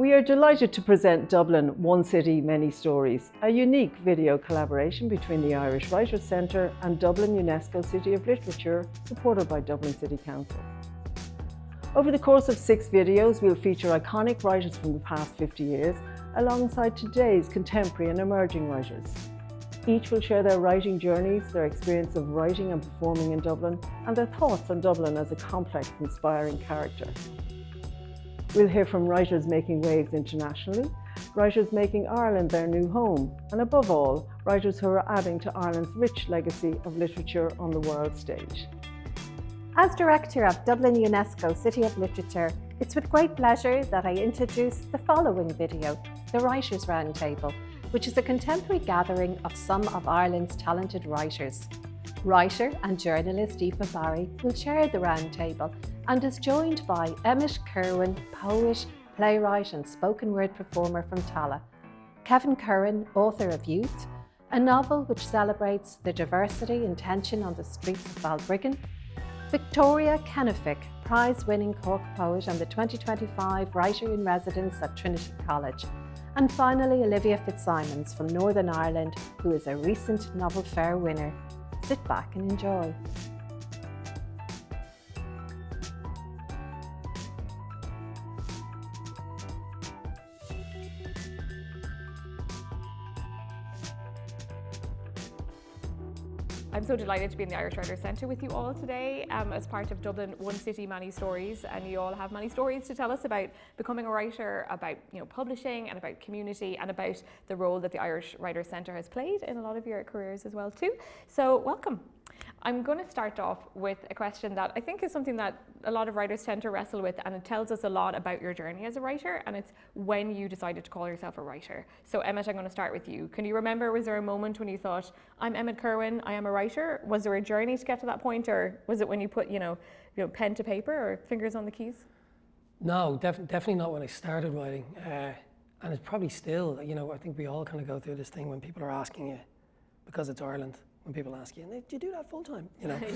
We are delighted to present Dublin One City, Many Stories, a unique video collaboration between the Irish Writers' Centre and Dublin UNESCO City of Literature, supported by Dublin City Council. Over the course of 6 videos, we'll feature iconic writers from the past 50 years, alongside today's contemporary and emerging writers. Each will share their writing journeys, their experience of writing and performing in Dublin, and their thoughts on Dublin as a complex, inspiring character. We'll hear from writers making waves internationally, writers making Ireland their new home, and above all, writers who are adding to Ireland's rich legacy of literature on the world stage. As Director of Dublin UNESCO City of Literature, it's with great pleasure that I introduce the following video, the Writers' Roundtable, which is a contemporary gathering of some of Ireland's talented writers. Writer and journalist Aoife Barry will chair the roundtable and is joined by Emmet Kirwan, poet, playwright and spoken word performer from Tallaght, Curran, author of Youth, a novel which celebrates the diversity and tension on the streets of Balbriggan, Victoria Kennefick, prize-winning Cork poet and the 2025 Writer-in-Residence at Trinity College, and finally Olivia Fitzsimons from Northern Ireland, who is a recent Novel Fair winner. Sit back and enjoy. I'm so delighted to be in the Irish Writers' Centre with you all today as part of Dublin One City, Many Stories, and you all have many stories to tell us about becoming a writer, about publishing and about community and about the role that the Irish Writers' Centre has played in a lot of your careers as well too. So welcome. I'm going to start off with a question that I think is something that a lot of writers tend to wrestle with, and it tells us a lot about your journey as a writer, and it's when you decided to call yourself a writer. So Emmet, I'm going to start with you. Can you remember, was there a moment when you thought, I'm Emmet Kirwan, I am a writer? Was there a journey to get to that point, or was it when you put pen to paper or fingers on the keys? No, definitely not when I started writing, and it's probably still, I think we all kind of go through this thing when people are asking you, because it's Ireland, when people ask you, do you do that full time? And do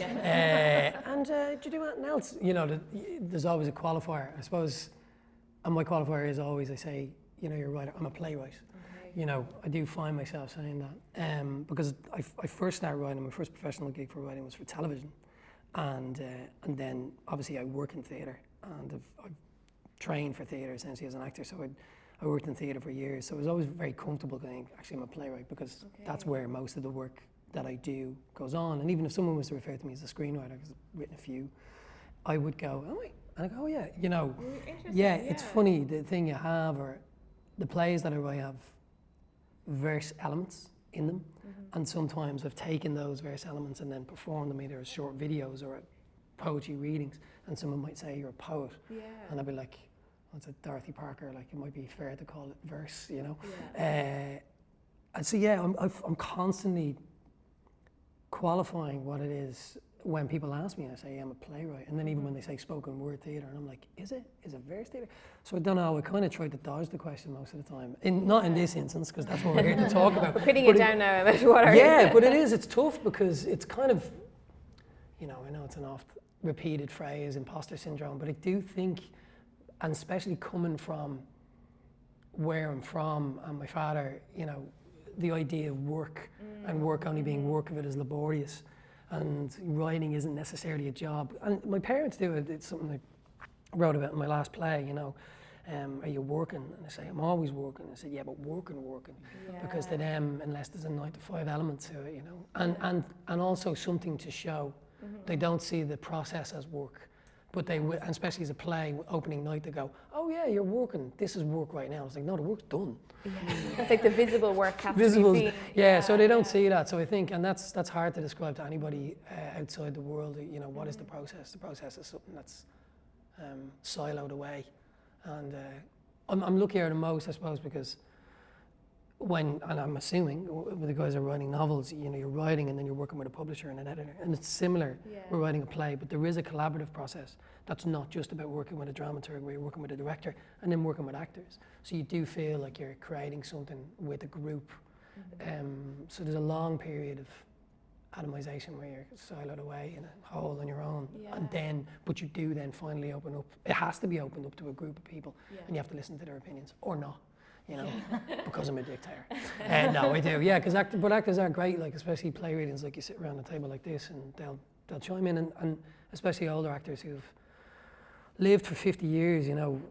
you do anything else? There's always a qualifier, I suppose, and my qualifier is always, I say, you're a writer, I'm a playwright. Okay. I do find myself saying that because I first started writing, my first professional gig for writing was for television, and then obviously I work in theatre, and I've trained for theatre essentially as an actor, so I worked in theatre for years, so I was always very comfortable going, actually I'm a playwright, because that's where most of the work that I do goes on. And even if someone was to refer to me as a screenwriter, because I've written a few, I would go, oh wait, and I go, oh yeah, it's funny, the thing you have, or the plays that I write have verse elements in them, and sometimes I've taken those verse elements and then performed them either as short videos or poetry readings, and someone might say you're a poet, and I'd be like, well, it's a Dorothy Parker, like it might be fair to call it verse, and so I'm constantly qualifying what it is when people ask me, and I say, I'm a playwright, and then even when they say spoken word theatre, and I'm like, is it verse theatre? So I don't know, I kind of try to dodge the question most of the time, not in this instance, because that's what we're here to talk about. We're putting it down now, Emmet, what are you? Yeah, but it's tough, because it's kind of, I know it's an oft repeated phrase, imposter syndrome, but I do think, and especially coming from where I'm from, and my father, the idea of work and work only being work of it is laborious, and writing isn't necessarily a job. And my parents do it. It's something I wrote about in my last play. Are you working? And I say, I'm always working. I said, yeah, but working, because to them, unless there's a 9 to 5 element to it, and also something to show. They don't see the process as work. But they will, and especially as a play, opening night, they go, oh yeah, you're working, this is work right now. It's like, no, the work's done. Yeah. It's like the visible work has to be seen. Yeah, so they don't see that. So I think, and that's hard to describe to anybody outside the world, what is the process? The process is something that's siloed away. And I'm luckier than most, I suppose, because and I'm assuming when the guys are writing novels, you're writing and then you're working with a publisher and an editor, and it's similar. We're writing a play, but there is a collaborative process that's not just about working with a dramaturg, where you're working with a director and then working with actors. So you do feel like you're creating something with a group. So there's a long period of atomization where you're siloed away in a hole on your own, and then, but you do then finally open up. It has to be opened up to a group of people, and you have to listen to their opinions, or not, you know, because I'm a dictator. No, I do, yeah, because actors are great, like especially play readings, like you sit around a table like this, and they'll chime in, and especially older actors who've lived for 50 years, you know,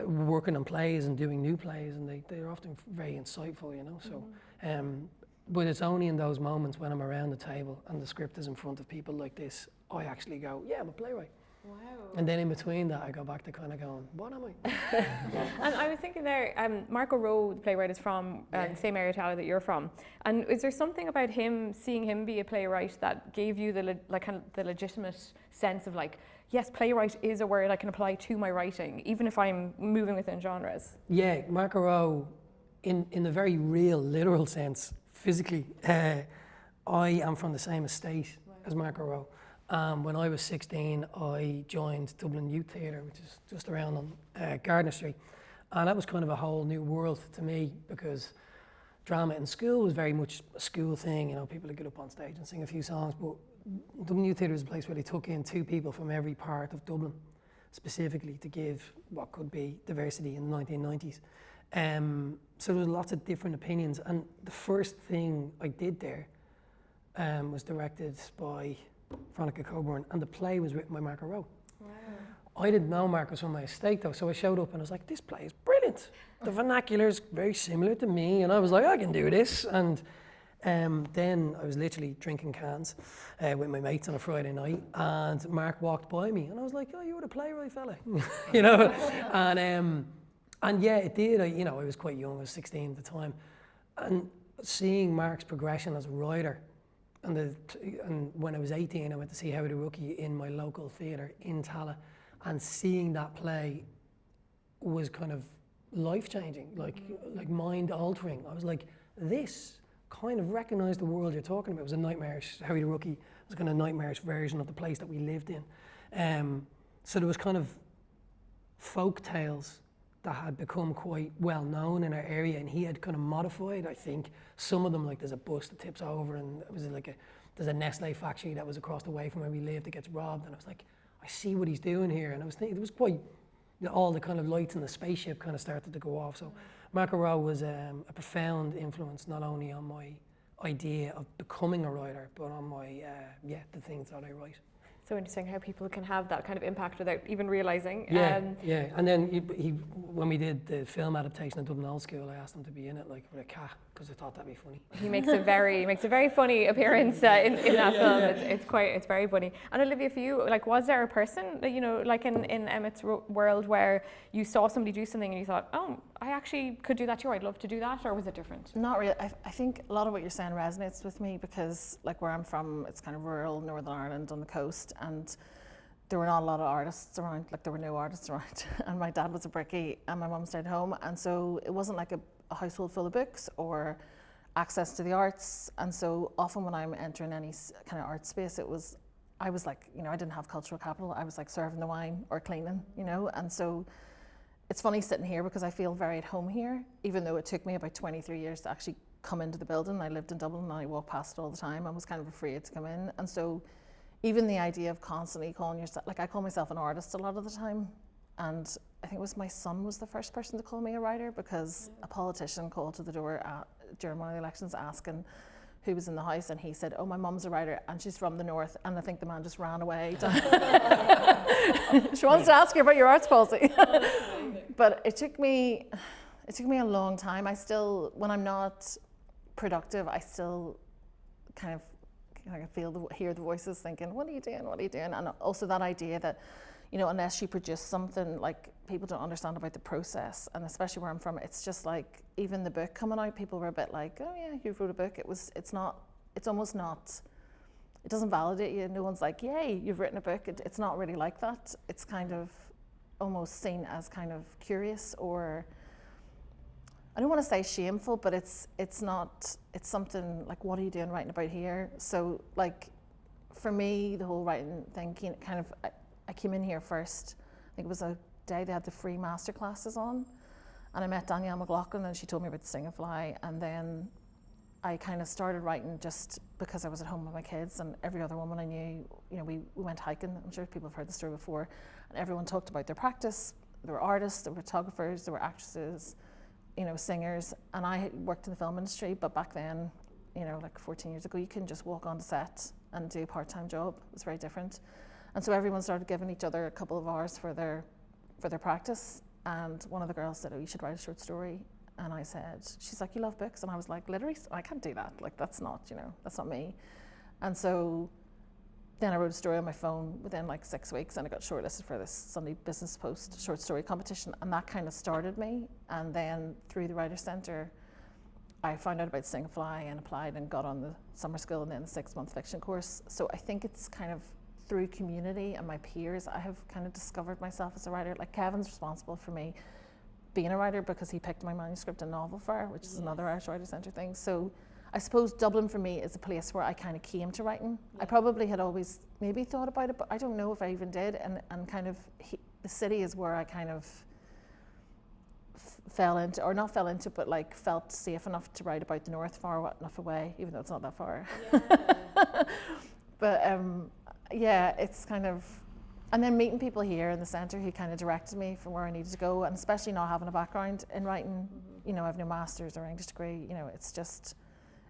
working on plays and doing new plays, and they're often very insightful, you know. So, but it's only in those moments when I'm around the table and the script is in front of people like this, I actually go, yeah, I'm a playwright. Wow. And then in between that, I go back to kind of going, what am I? And I was thinking there, Marco Rowe, the playwright, is from the same area that you're from. And is there something about him, seeing him be a playwright, that gave you the legitimate sense of like, yes, playwright is a word I can apply to my writing, even if I'm moving within genres? Yeah, Marco Rowe, in the very real, literal sense, physically, I am from the same estate as Marco Rowe. When I was 16, I joined Dublin Youth Theatre, which is just around on Gardner Street. And that was kind of a whole new world to me, because drama in school was very much a school thing, you know, people would get up on stage and sing a few songs, but Dublin Youth Theatre is a place where they took in 2 people from every part of Dublin, specifically to give what could be diversity in the 1990s. So there was lots of different opinions, and the first thing I did there was directed by Veronica Coburn, and the play was written by Marco Rowe. Wow. I didn't know Marco was from my estate though, so I showed up and I was like, this play is brilliant. The vernacular is very similar to me, and I was like, I can do this. And then I was literally drinking cans with my mates on a Friday night, and Mark walked by me, and I was like, oh, you were the playwright fella, you know? And yeah, it did. I was quite young, I was 16 at the time. And seeing Mark's progression as a writer, and when I was 18, I went to see How the Rookie in my local theatre in Tala, and seeing that play was kind of life-changing, like mind-altering. I was like, this kind of recognised the world you're talking about. It was a nightmarish, Harry the Rookie was kind of a nightmarish version of the place that we lived in. So there was kind of folk tales that had become quite well known in our area, and he had kind of modified, I think, some of them. Like there's a bus that tips over, and it was like there's a Nestle factory that was across the way from where we lived that gets robbed, and I was like, I see what he's doing here. And I was thinking, it was quite, all the kind of lights in the spaceship kind of started to go off. So Marco Rowe was a profound influence, not only on my idea of becoming a writer, but on my, the things that I write. So interesting how people can have that kind of impact without even realising. Yeah. And then he, when we did the film adaptation of Dublin Old School, I asked him to be in it, like with a cat, because I thought that'd be funny. He makes a very funny appearance in that film. It's very funny. And Olivia, for you, like, was there a person that, you know, like in Emmet's world, where you saw somebody do something and you thought, oh, I actually could do that too, I'd love to do that, or was it different? Not really. I think a lot of what you're saying resonates with me, because like where I'm from, it's kind of rural Northern Ireland on the coast, and there were not a lot of artists around, like there were no artists around. And my dad was a brickie and my mum stayed home, and so it wasn't like a household full of books or access to the arts. And so often when I'm entering any kind of art space, I was like, you know, I didn't have cultural capital. I was like serving the wine or cleaning, you know. And so it's funny sitting here, because I feel very at home here, even though it took me about 23 years to actually come into the building. I lived in Dublin and I walked past it all the time. I was kind of afraid to come in. And so even the idea of constantly calling yourself, like I call myself an artist a lot of the time. And I think it was my son was the first person to call me a writer, because a politician called to the door during one of the elections asking who was in the house, and he said, oh, my mum's a writer and she's from the north. And I think the man just ran away. She wants to ask you about your arts policy. But it took me a long time. I still, when I'm not productive, I still kind of hear the voices thinking, what are you doing? What are you doing? And also that idea that, you know, unless you produce something, like, people don't understand about the process. And especially where I'm from, it's just like, even the book coming out, people were a bit like, oh yeah, you wrote a book. It's almost not, it doesn't validate you. No one's like, yay, you've written a book. It's not really like that. It's kind of almost seen as kind of curious, or I don't want to say shameful, but it's something like, what are you doing writing about here? So like, for me, the whole writing thing kind of, I came in here first, I think it was a day they had the free master classes on, and I met Danielle McLaughlin, and she told me about the Sing and Fly, and then I kind of started writing just because I was at home with my kids, and every other woman I knew, you know, we went hiking. I'm sure people have heard the story before, and everyone talked about their practice. There were artists, there were photographers, there were actresses, you know, singers, and I worked in the film industry, but back then, you know, like 14 years ago, you couldn't just walk on the set and do a part-time job. It was very different. And so everyone started giving each other a couple of hours for their practice, and one of the girls said, oh, you should write a short story. And I said, she's like, you love books? And I was like, literally, I can't do that. Like, that's not, you know, that's not me. And so then I wrote a story on my phone within like 6 weeks, and I got shortlisted for this Sunday Business Post short story competition. And that kind of started me. And then through the Writers' Centre, I found out about Sing and Fly and applied and got on the summer school and then the 6-month fiction course. So I think it's kind of through community and my peers, I have kind of discovered myself as a writer. Like Kevin's responsible for me being a writer because he picked my manuscript in Novel Fair, which is another Irish Writers' Centre thing. So I suppose Dublin for me is a place where I kind of came to writing. I probably had always maybe thought about it, but I don't know if I even did. And kind of the city is where I kind of fell into, or not fell into, but like felt safe enough to write about the north, far enough away, even though it's not that far. Yeah. But yeah, it's kind of, and then meeting people here in the centre who kind of directed me from where I needed to go, and especially not having a background in writing, you know, I have no master's or English degree, you know, it's just,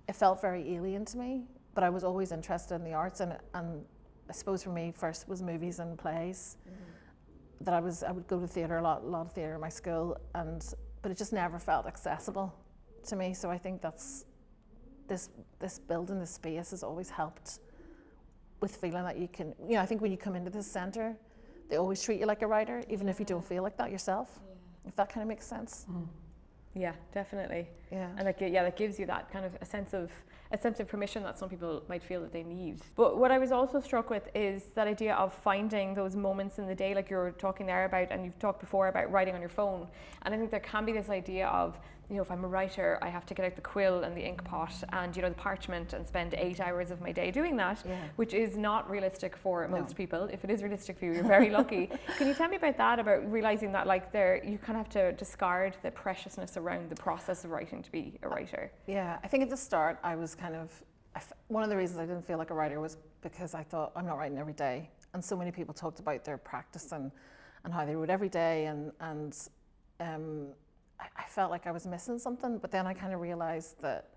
it felt very alien to me, but I was always interested in the arts, and I suppose for me first was movies and plays. That I would go to theatre, a lot of theatre in my school, but it just never felt accessible to me. So I think that's this building, this space has always helped with feeling that you can, you know, I think when you come into this centre, they always treat you like a writer, even if you don't feel like that yourself, if that kind of makes sense. Yeah, definitely. Yeah. And like, yeah, that gives you that kind of a sense of permission that some people might feel that they need. But what I was also struck with is that idea of finding those moments in the day, like you were talking there about, and you've talked before about writing on your phone. And I think there can be this idea of, you know, if I'm a writer, I have to get out the quill and the ink pot and, you know, the parchment and spend 8 hours of my day doing that, which is not realistic for most people. If it is realistic for you, you're very lucky. Can you tell me about that, about realizing that like you kind of have to discard the preciousness around the process of writing to be a writer? Yeah, I think at the start I was kind of, one of the reasons I didn't feel like a writer was because I thought I'm not writing every day. And so many people talked about their practice and how they wrote every day, and I felt like I was missing something, but then I kind of realized that,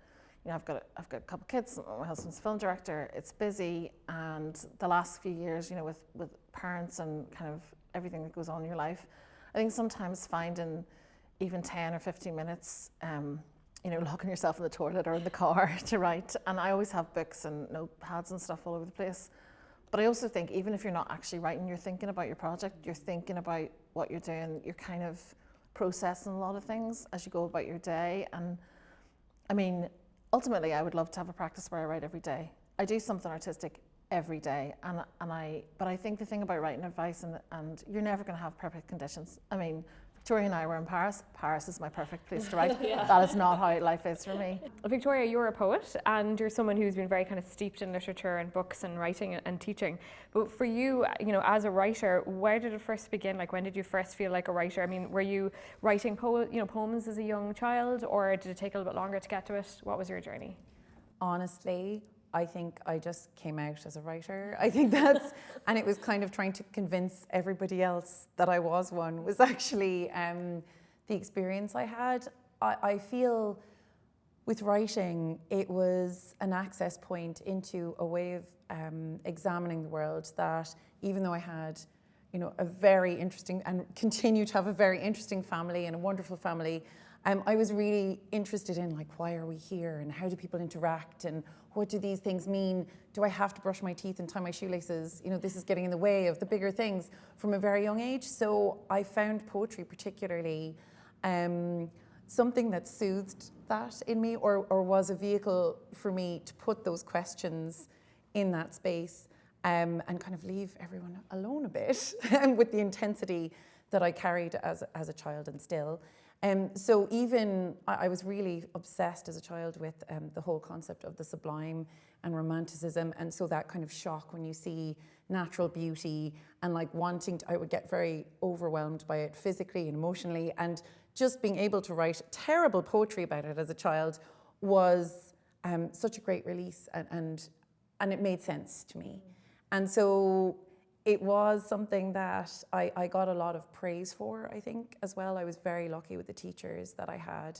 you know, I've got a couple of kids, my husband's a film director, it's busy, and the last few years, you know, with parents and kind of everything that goes on in your life, I think sometimes finding even 10 or 15 minutes, you know, locking yourself in the toilet or in the car to write, and I always have books and notepads and stuff all over the place. But I also think even if you're not actually writing, you're thinking about your project, you're thinking about what you're doing, you're kind of processing a lot of things as you go about your day. And I mean, ultimately I would love to have a practice where I write every day. I do something artistic every day, but I think the thing about writing advice, and you're never going to have perfect conditions. I mean, Victoria and I were in Paris. Paris is my perfect place to write. That is not how life is for me. Victoria, you're a poet and you're someone who's been very kind of steeped in literature and books and writing and teaching. But for you, you know, as a writer, where did it first begin? Like, when did you first feel like a writer? I mean, were you writing poems as a young child, or did it take a little bit longer to get to it? What was your journey? Honestly, I think I just came out as a writer. I think that's, and it was kind of trying to convince everybody else that I was one, was actually the experience I had. I feel with writing, it was an access point into a way of examining the world that, even though I had, you know, a very interesting, and continue to have a very interesting family and a wonderful family, I was really interested in, like, why are we here and how do people interact and what do these things mean? Do I have to brush my teeth and tie my shoelaces? You know, this is getting in the way of the bigger things from a very young age. So I found poetry particularly something that soothed that in me, or was a vehicle for me to put those questions in that space and kind of leave everyone alone a bit with the intensity that I carried as a child and still. So even I was really obsessed as a child with the whole concept of the sublime and romanticism, and so that kind of shock when you see natural beauty and like wanting to, I would get very overwhelmed by it physically and emotionally, and just being able to write terrible poetry about it as a child was such a great release, and it made sense to me. And so it was something that I got a lot of praise for, I think, as well. I was very lucky with the teachers that I had,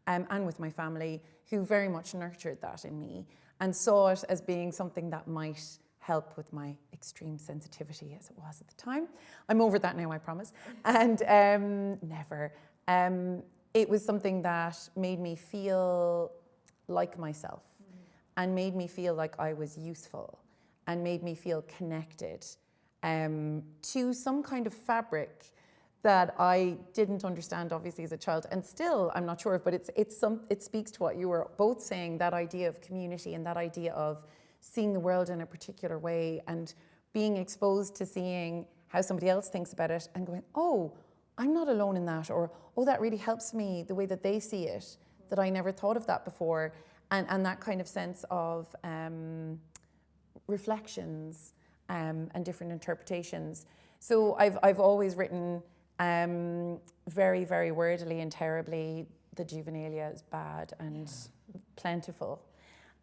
and with my family, who very much nurtured that in me and saw it as being something that might help with my extreme sensitivity, as it was at the time. I'm over that now, I promise. And never. It was something that made me feel like myself, and made me feel like I was useful, and made me feel connected to some kind of fabric that I didn't understand, obviously, as a child, and still I'm not sure of, but it speaks to what you were both saying, that idea of community and that idea of seeing the world in a particular way and being exposed to seeing how somebody else thinks about it and going, oh, I'm not alone in that, or oh, that really helps me the way that they see it, that I never thought of that before, and that kind of sense of reflections and different interpretations. So I've always written very, very wordily and terribly. The juvenilia is bad and plentiful.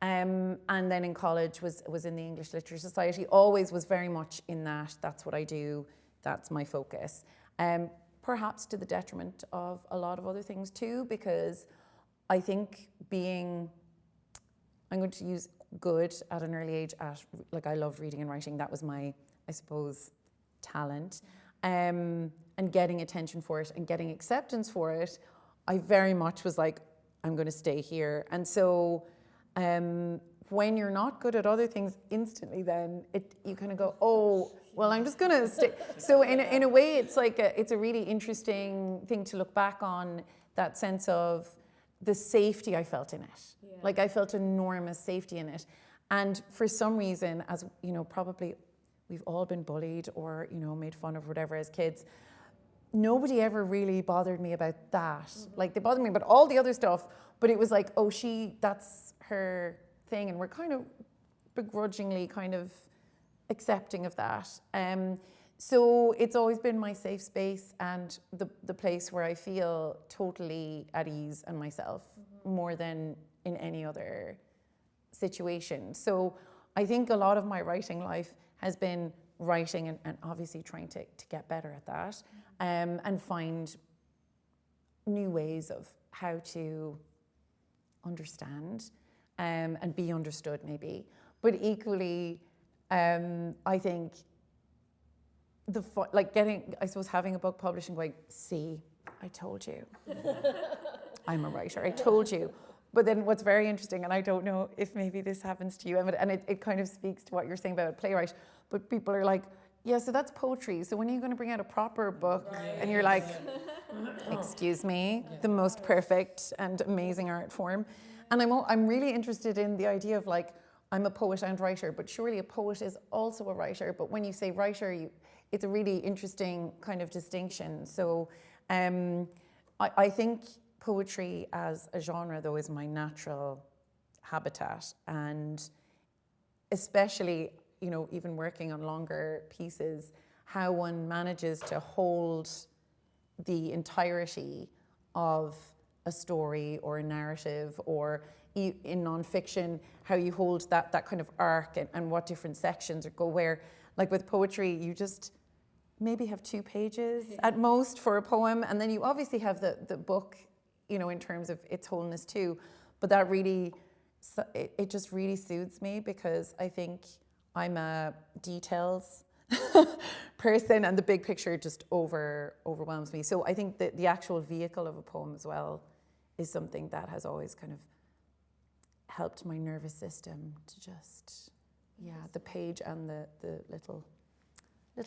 And then in college was in the English Literature Society, always was very much in that. That's what I do, that's my focus. Perhaps to the detriment of a lot of other things too, because I think I'm going to use good at an early age I loved reading and writing. That was my, I suppose, talent. And getting attention for it and getting acceptance for it, I very much was like, I'm going to stay here. And so when you're not good at other things instantly, then you kind of go, oh, well, I'm just going to stay. So in a way, it's like it's a really interesting thing to look back on, that sense of the safety I felt in it. Yeah. Like I felt enormous safety in it. And for some reason, as you know, probably we've all been bullied or, you know, made fun of whatever as kids. Nobody ever really bothered me about that. Mm-hmm. Like they bothered me about all the other stuff, but it was like, oh, that's her thing. And we're kind of begrudgingly kind of accepting of that. So it's always been my safe space and the place where I feel totally at ease and myself, more than in any other situation. So I think a lot of my writing life has been writing and obviously trying to get better at that, and find new ways of how to understand and be understood maybe. But equally, I think having a book published and going, see, I told you. I'm a writer, I told you. But then what's very interesting, and I don't know if maybe this happens to you, Emmet, and it kind of speaks to what you're saying about a playwright, but people are like, yeah, so that's poetry, so when are you going to bring out a proper book? Right. And you're like, excuse me, the most perfect and amazing art form. And I'm really interested in the idea of like, I'm a poet and writer, but surely a poet is also a writer. But when you say writer, it's a really interesting kind of distinction. So I think poetry as a genre, though, is my natural habitat. And especially, you know, even working on longer pieces, how one manages to hold the entirety of a story or a narrative, or in nonfiction, how you hold that kind of arc and what different sections go where. Like with poetry, you just maybe have 2 pages at most for a poem, and then you obviously have the book, you know, in terms of its wholeness too. But that really, it just really soothes me, because I think I'm a details person, and the big picture just overwhelms me. So I think that the actual vehicle of a poem as well is something that has always kind of helped my nervous system to just, the page and the little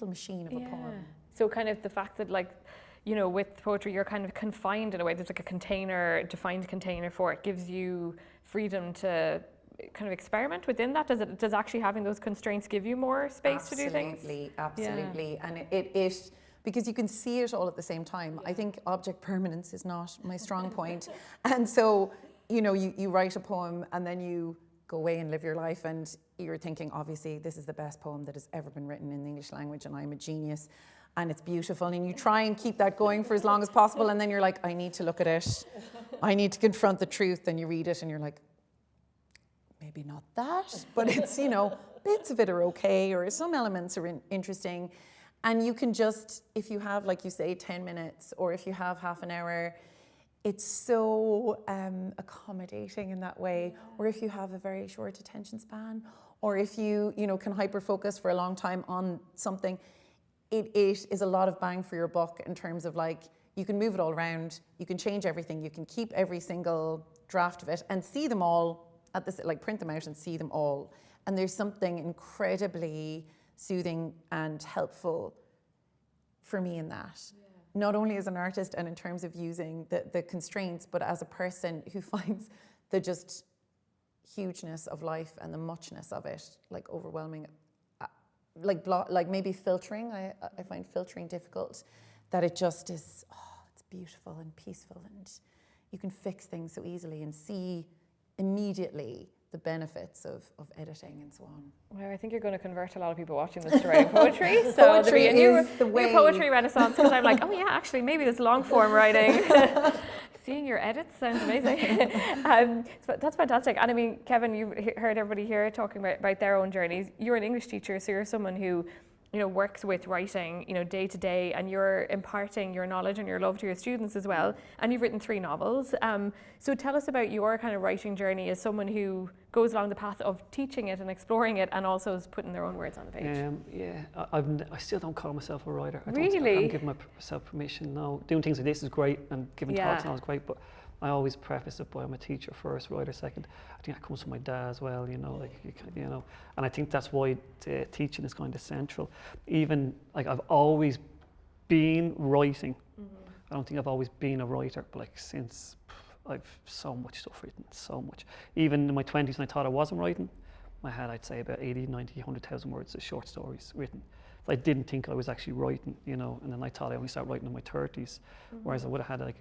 machine of a poem. So kind of the fact that, like, you know, with poetry you're kind of confined in a way, there's like a defined container for it, gives you freedom to kind of experiment within that. Does actually having those constraints give you more space to do things? Absolutely. Yeah. And it because you can see it all at the same time. Yeah. I think object permanence is not my strong point. And so, you know, you write a poem and then you go away and live your life, and you're thinking, obviously, this is the best poem that has ever been written in the English language, and I'm a genius, and it's beautiful, and you try and keep that going for as long as possible, and then you're like, I need to look at it, I need to confront the truth, and you read it and you're like, maybe not that, but it's, you know, bits of it are okay, or some elements are interesting. And you can just, if you have, like you say, 10 minutes, or if you have half an hour, it's so accommodating in that way. Or if you have a very short attention span, or if you know, can hyper-focus for a long time on something, it is a lot of bang for your buck in terms of, like, you can move it all around, you can change everything, you can keep every single draft of it and see them all at this, like print them out and see them all. And there's something incredibly soothing and helpful for me in that. Not only as an artist and in terms of using the constraints, but as a person who finds the just hugeness of life and the muchness of it, like, overwhelming. Like maybe filtering, I find filtering difficult, that it just is, it's beautiful and peaceful, and you can fix things so easily and see immediately the benefits of editing and so on. Well, I think you're going to convert a lot of people watching this to writing poetry. So Poetry is the new way. poetry renaissance, because I'm like, oh yeah, actually maybe this long form writing. Seeing your edits sounds amazing. So that's fantastic. And I mean, Kevin, you've heard everybody here talking about their own journeys. You're an English teacher, so you're someone who, you know, works with writing, you know, day to day, and you're imparting your knowledge and your love to your students as well. And you've written 3 novels. So tell us about your kind of writing journey as someone who goes along the path of teaching it and exploring it, and also is putting their own words on the page. I still don't call myself a writer. I Really? haven't given myself permission. No, doing things like this is great, and giving talks and all is great, but I always preface it by I'm a teacher first, writer second. I think that comes from my dad as well, you know, like, you know, and I think that's why teaching is kind of central. Even, like, I've always been writing. I don't think I've always been a writer, but, like, since I've so much stuff written, so much. Even in my 20s when I thought I wasn't writing, I had, I'd say, about 80, 90, 100,000 words of short stories written. So I didn't think I was actually writing, you know, and then I thought I only started writing in my 30s, whereas I would have had, like,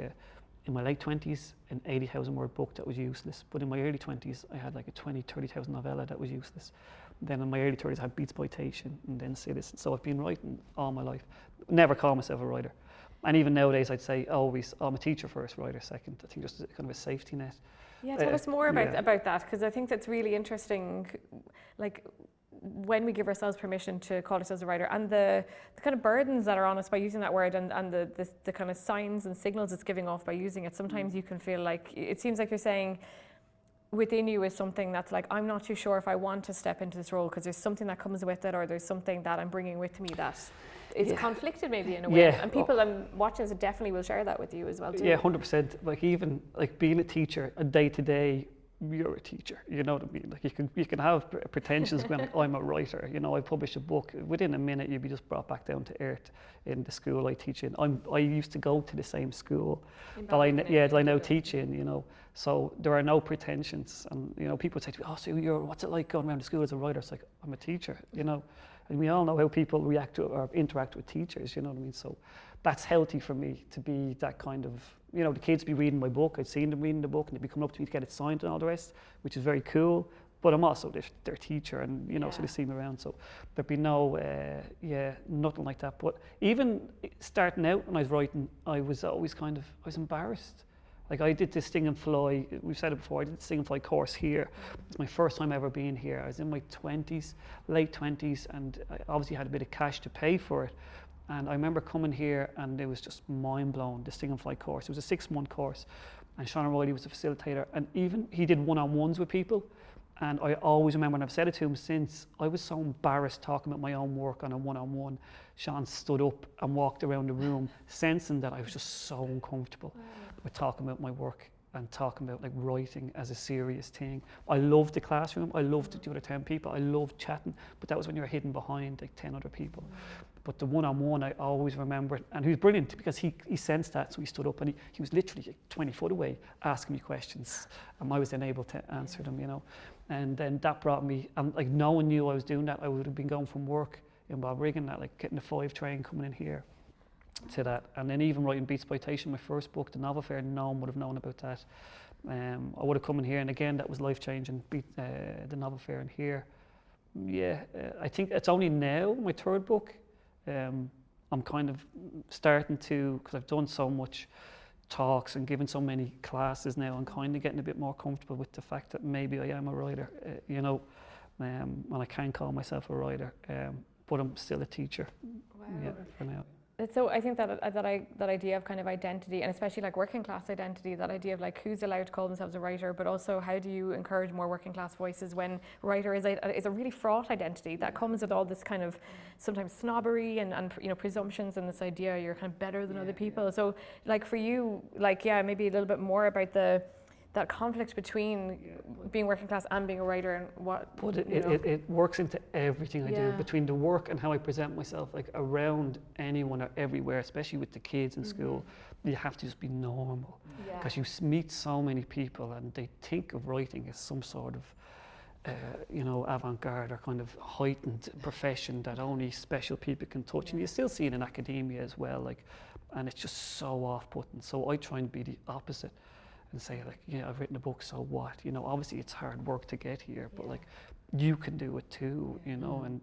in my late 20s, an 80,000 word book that was useless. But in my early 20s, I had like a 20, 30,000 novella that was useless. Then in my early 30s, I had Beatsploitation and then Citizen. So I've been writing all my life. Never call myself a writer. And even nowadays, I'd say always, I'm a teacher first, writer second. I think just kind of a safety net. Yeah, tell us more about that, because I think that's really interesting. Like, when we give ourselves permission to call ourselves a writer, and the kind of burdens that are on us by using that word, and the kind of signs and signals it's giving off by using it, sometimes you can feel like, it seems like you're saying within you is something that's like, I'm not too sure if I want to step into this role, because there's something that comes with it, or there's something that I'm bringing with me that is conflicted maybe in a way. And people watching this definitely will share that with you as well too. Yeah, 100%. Like, even like being a teacher, a day-to-day, you're a teacher, you know what I mean? Like, you can have pretensions when I'm a writer, you know, I publish a book, within a minute you'd be just brought back down to earth in the school I teach in. I used to go to the same school that I now teach in, you know, so there are no pretensions. And, you know, people say to me, oh, so what's it like going around the school as a writer? It's like, I'm a teacher, you know, and we all know how people react to or interact with teachers, you know what I mean? So that's healthy for me to be that kind of, you know, the kids be reading my book, I'd seen them reading the book, and they'd be coming up to me to get it signed and all the rest, which is very cool. But I'm also their teacher, and, you know, so they see me around. So there'd be no, nothing like that. But even starting out when I was writing, I was always I was embarrassed. Like, I did this Sting and Fly, we've said it before, I did the Sting and Fly course here. It's my first time ever being here. I was in my 20s, late 20s, and I obviously had a bit of cash to pay for it. And I remember coming here, and it was just mind-blowing, the Sting and Fly course. It was a 6-month course, and Sean O'Reilly was the facilitator, and even he did one-on-ones with people. And I always remember, and I've said it to him since, I was so embarrassed talking about my own work on a one-on-one. Sean stood up and walked around the room, sensing that I was just so uncomfortable with talking about my work and talking about, like, writing as a serious thing. I loved the classroom, I loved the other 10 people, I loved chatting, but that was when you were hidden behind like 10 other people. But the one-on-one, I always remember it, and he was brilliant because he sensed that, so he stood up and he was literally like 20 foot away asking me questions, and I was then able to answer them, you know. And then that brought me, and like, no one knew I was doing that. I would have been going from work in Balbriggan, that, like, getting the 5 train coming in here to that, and then even writing Beatsploitation, my first book, the novel fair, no one would have known about that. I would have come in here, and again, that was life-changing, the novel fair in here. I think it's only now, my 3rd book, I'm kind of starting to, because I've done so much, talks and giving so many classes now, I'm kind of getting a bit more comfortable with the fact that maybe I am a writer, you know, and I can call myself a writer, but I'm still a teacher. Wow. Yeah, for now. So I think that idea of kind of identity, and especially like working class identity, that idea of like who's allowed to call themselves a writer, but also how do you encourage more working class voices when writer is a really fraught identity that comes with all this kind of sometimes snobbery and you know, presumptions, and this idea you're kind of better than other people. So like for you, like maybe a little bit more about that conflict between being working class and being a writer, and what. But it works into everything I do, between the work and how I present myself, like around anyone or everywhere, especially with the kids in school. You have to just be normal, because you meet so many people and they think of writing as some sort of you know, avant-garde or kind of heightened profession that only special people can touch. And you still see it in academia as well, like, and it's just so off-putting. So I try and be the opposite and say, like, yeah, I've written a book, so what? You know, obviously it's hard work to get here, but like, you can do it too, you know. And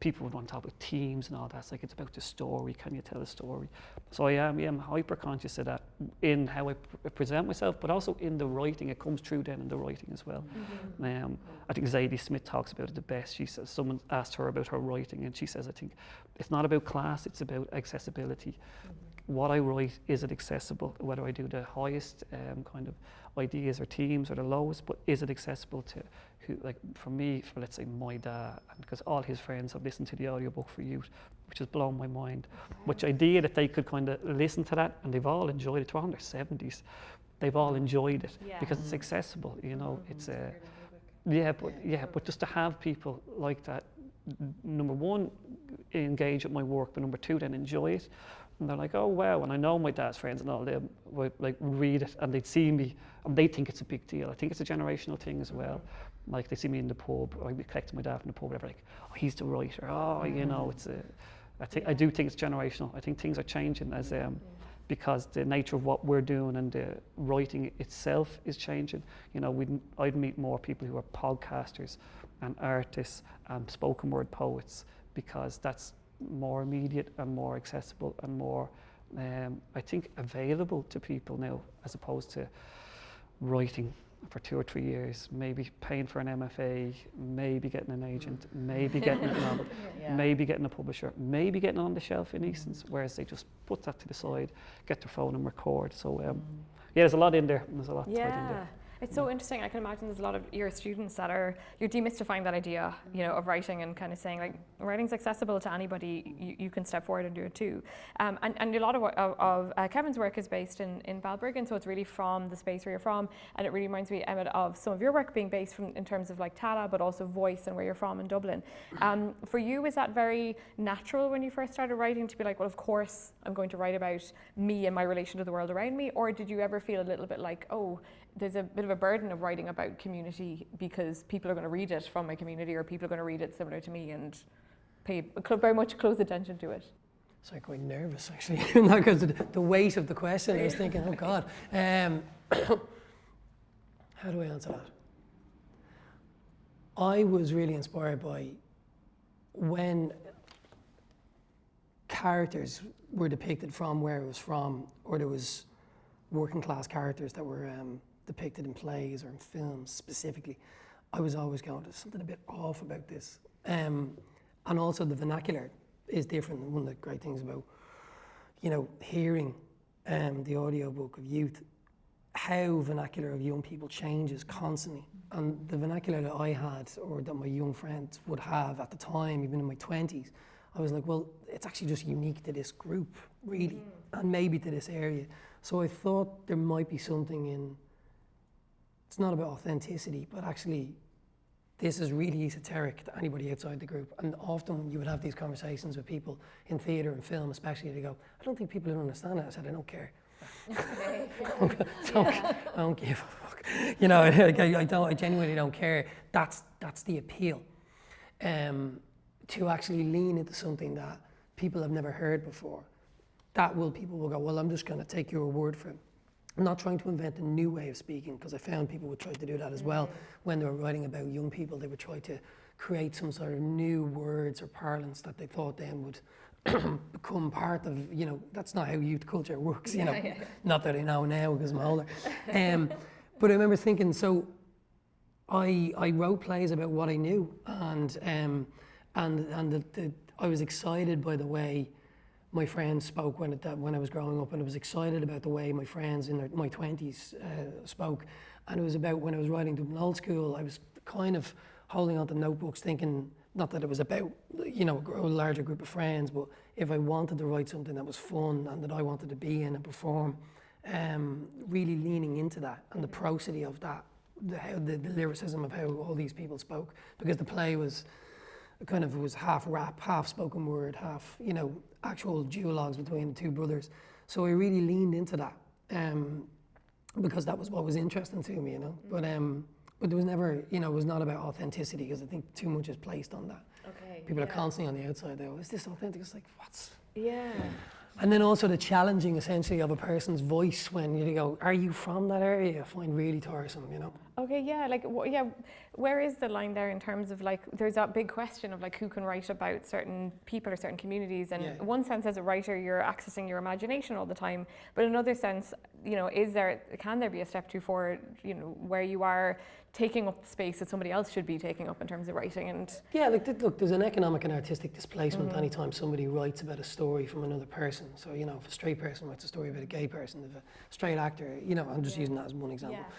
people would want to talk about teams and all that. It's like, it's about the story. Can you tell a story? So I'm hyper conscious of that in how I present myself, but also in the writing. It comes through then in the writing as well. I think Zadie Smith talks about it the best. She says, someone asked her about her writing, and she says, I think it's not about class, it's about accessibility. What I write, is it accessible? Whether I do the highest kind of ideas or themes or the lowest, but is it accessible to who, like for me, for let's say my dad, because all his friends have listened to the audiobook for youth, which has blown my mind. Which idea that they could kind of listen to that, and they've all enjoyed it. They're in their 70s. They've all enjoyed it because it's accessible, you know. It's but just to have people like that, number one, engage with my work, but number two, then enjoy it. And they're like, oh wow, and I know my dad's friends and all them would like read it and they'd see me and they think it's a big deal. I think it's a generational thing as well. Like they see me in the pub, or I'd be collecting my dad from the pub, whatever, like, oh, he's the writer, oh, you know, I do think it's generational. I think things are changing as because the nature of what we're doing and the writing itself is changing. You know, I'd meet more people who are podcasters and artists and spoken word poets, because that's more immediate and more accessible and more, I think, available to people now, as opposed to writing for 2 or 3 years, maybe paying for an MFA, maybe getting an agent, maybe getting a novel, maybe getting a publisher, maybe getting on the shelf in Easton's, whereas they just put that to the side, get their phone and record. So there's a lot in there. There's a lot tied in there. It's so interesting. I can imagine there's a lot of your students that you're demystifying that idea, you know, of writing, and kind of saying like, writing's accessible to anybody. You can step forward and do it too. And a lot of Kevin's work is based in Balbriggan, so it's really from the space where you're from. And it really reminds me, Emmet, of some of your work being based in terms of like Tala, but also voice and where you're from in Dublin. For you, is that very natural when you first started writing to be like, well, of course I'm going to write about me and my relation to the world around me? Or did you ever feel a little bit like, oh, there's a bit of a burden of writing about community because people are going to read it from my community, or people are going to read it similar to me and pay very much close attention to it? So I'm quite nervous actually, because the weight of the question. I was thinking, oh God, how do I answer that? I was really inspired by when characters were depicted from where it was from, or there was working class characters that were depicted in plays or in films specifically. I was always going, there's something a bit off about this. And also the vernacular is different. One of the great things about, you know, hearing the audiobook of youth, how vernacular of young people changes constantly. And the vernacular that I had, or that my young friends would have at the time, even in my 20s, I was like, well, it's actually just unique to this group, really, and maybe to this area. So I thought there might be something in, it's not about authenticity, but actually this is really esoteric to anybody outside the group. And often you would have these conversations with people in theatre and film, especially, they go, I don't think people don't understand it. I said, I don't care. I don't give a fuck. You know, I genuinely don't care. That's the appeal. To actually lean into something that people have never heard before. People will go, well, I'm just going to take your word for it. I'm not trying to invent a new way of speaking, because I found people would try to do that as well. When they were writing about young people, they would try to create some sort of new words or parlance that they thought then would become part of, that's not how youth culture works, Not that I know now because I'm older. But I remember thinking, so I wrote plays about what I knew, and I was excited by the way my friends spoke when I was growing up, and I was excited about the way my friends in my 20s spoke. And it was about when I was writing Dublin Old School, I was kind of holding on to notebooks thinking, not that it was about, a larger group of friends, but if I wanted to write something that was fun and that I wanted to be in and perform, really leaning into that and the prosody of that, the lyricism of how all these people spoke, because the play was it was half rap, half spoken word, half, actual duologues between the two brothers. So I really leaned into that. Because that was what was interesting to me, But there was never, it was not about authenticity, because I think too much is placed on that. Okay. People are constantly on the outside though. Is this authentic? It's like, what's? Yeah. And then also the challenging essentially of a person's voice when you go, are you from that area? I find really tiresome, Okay, yeah, where is the line there in terms of there's that big question of who can write about certain people or certain communities, and in one sense as a writer you're accessing your imagination all the time, but in another sense, can there be a step too forward, where you are taking up the space that somebody else should be taking up in terms of writing? And yeah, look, there's an economic and artistic displacement anytime somebody writes about a story from another person. So, if a straight person writes a story about a gay person, if a straight actor, I'm just using that as one example. Yeah.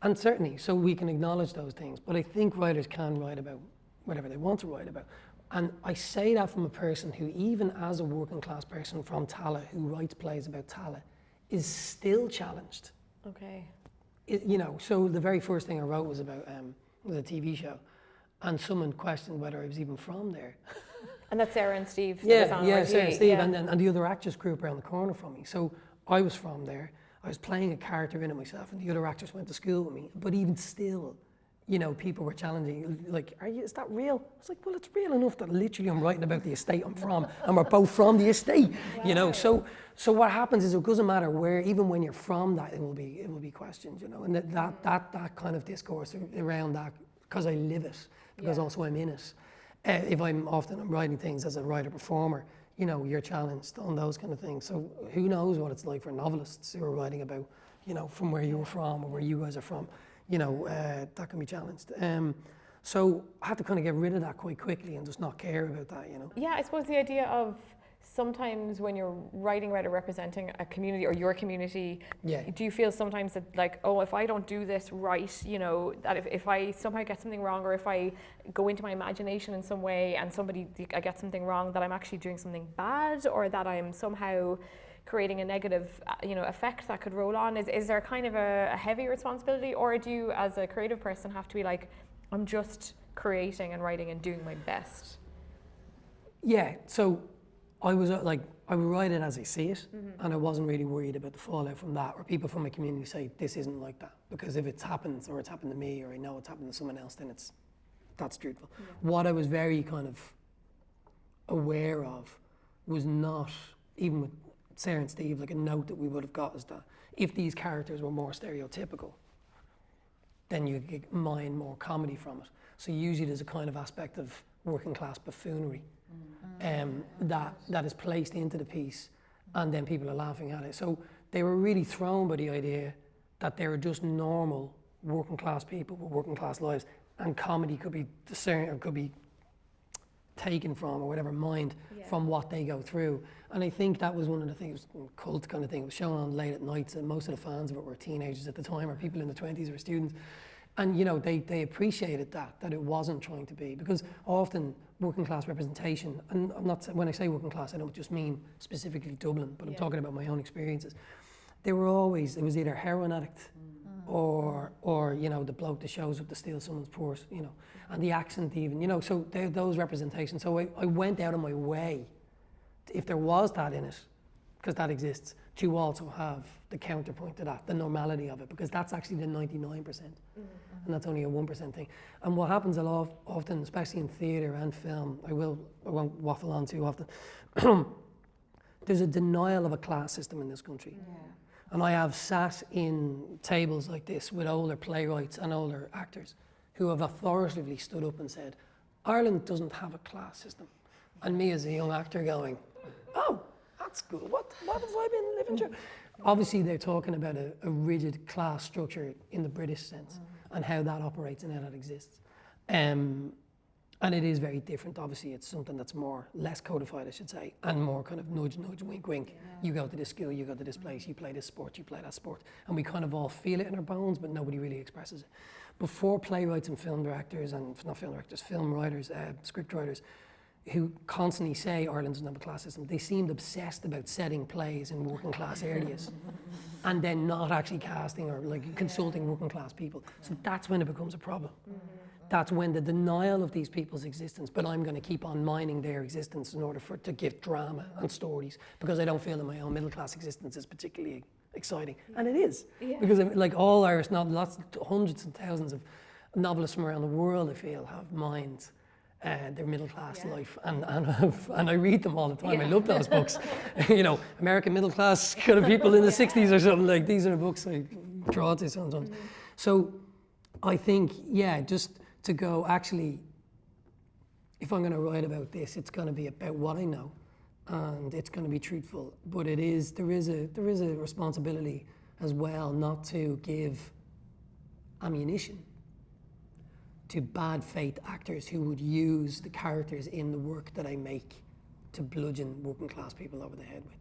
And certainly, so we can acknowledge those things, but I think writers can write about whatever they want to write about. And I say that from a person who, even as a working class person from Tala, who writes plays about Tala, is still challenged. Okay. So the very first thing I wrote was about was a TV show, and someone questioned whether I was even from there. And that's Sarah and Steve. Yeah, Sarah and Steve, and the other actors group around the corner from me. So I was from there. I was playing a character in it myself, and the other actors went to school with me. But even still, people were challenging, is that real? I was like, well, it's real enough that literally I'm writing about the estate I'm from, and we're both from the estate, Wow. So what happens is it doesn't matter where, even when you're from that, it will be questioned, and that kind of discourse around that, because I live it, because also I'm in it. If I'm writing things as a writer-performer, you're challenged on those kind of things. So who knows what it's like for novelists who are writing about, from where you were from or where you guys are from, that can be challenged. So I had to kind of get rid of that quite quickly and just not care about that, Yeah, I suppose the idea of sometimes when you're writing about or representing a community or your community, do you feel sometimes that if I don't do this right, that if I somehow get something wrong, or if I go into my imagination in some way and I get something wrong, that I'm actually doing something bad, or that I'm somehow creating a negative effect that could roll on? Is there kind of a heavy responsibility, or do you as a creative person have to be I'm just creating and writing and doing my best? Yeah, so I would write it as I see it, and I wasn't really worried about the fallout from that, or people from my community say this isn't like that, because if it's happened, or it's happened to me, or I know it's happened to someone else, then that's truthful. Yeah. What I was very kind of aware of was not, even with Sarah and Steve, a note that we would have got is that if these characters were more stereotypical, then you could mine more comedy from it. So usually there's a kind of aspect of working class buffoonery that is placed into the piece, and then people are laughing at it. So they were really thrown by the idea that they were just normal working class people with working class lives, and comedy could be discerned or could be taken from, or whatever, mined from what they go through. And I think that was one of the things, cult kind of thing, it was shown on late at nights, and most of the fans of it were teenagers at the time, or people in the 20s, or students. And they appreciated that it wasn't trying to be, because often working class representation, and I'm not, when I say working class, I don't just mean specifically Dublin, but I'm talking about my own experiences. They were always, it was either heroin addict or the bloke that shows up to steal someone's purse, and the accent even, so those representations. So I went out of my way, if there was that in it, because that exists, to also have the counterpoint to that, the normality of it, because that's actually the 99%, and that's only a 1% thing. And what happens a lot often, especially in theatre and film, I won't waffle on too often, there's a denial of a class system in this country. Yeah. And I have sat in tables like this with older playwrights and older actors who have authoritatively stood up and said, Ireland doesn't have a class system. And me as a young actor going, oh, that's good. What have I been living through? Obviously, they're talking about a rigid class structure in the British sense and how that operates and how that exists. And it is very different. Obviously, it's something that's less codified, I should say, and more kind of nudge, nudge, wink, wink. Yeah. You go to this school, you go to this place, you play this sport, you play that sport. And we kind of all feel it in our bones, but nobody really expresses it. Before playwrights and film directors, and not film directors, film writers, script writers, who constantly say Ireland doesn't have a class system, they seemed obsessed about setting plays in working class areas and then not actually casting or like consulting working class people. So that's when it becomes a problem. That's when the denial of these people's existence, but I'm going to keep on mining their existence in order to give drama and stories, because I don't feel that my own middle class existence is particularly exciting. And it is, because like all Irish novelists, hundreds and thousands of novelists from around the world, I feel, have mined their middle class life, and I read them all the time. I love those books. You know, American middle class kind of people in the 60s or something, like these are the books I draw to sometimes. So I think, just to go, actually, if I'm going to write about this, it's going to be about what I know, and it's going to be truthful. But there is a responsibility as well not to give ammunition to bad faith actors who would use the characters in the work that I make to bludgeon working class people over the head with,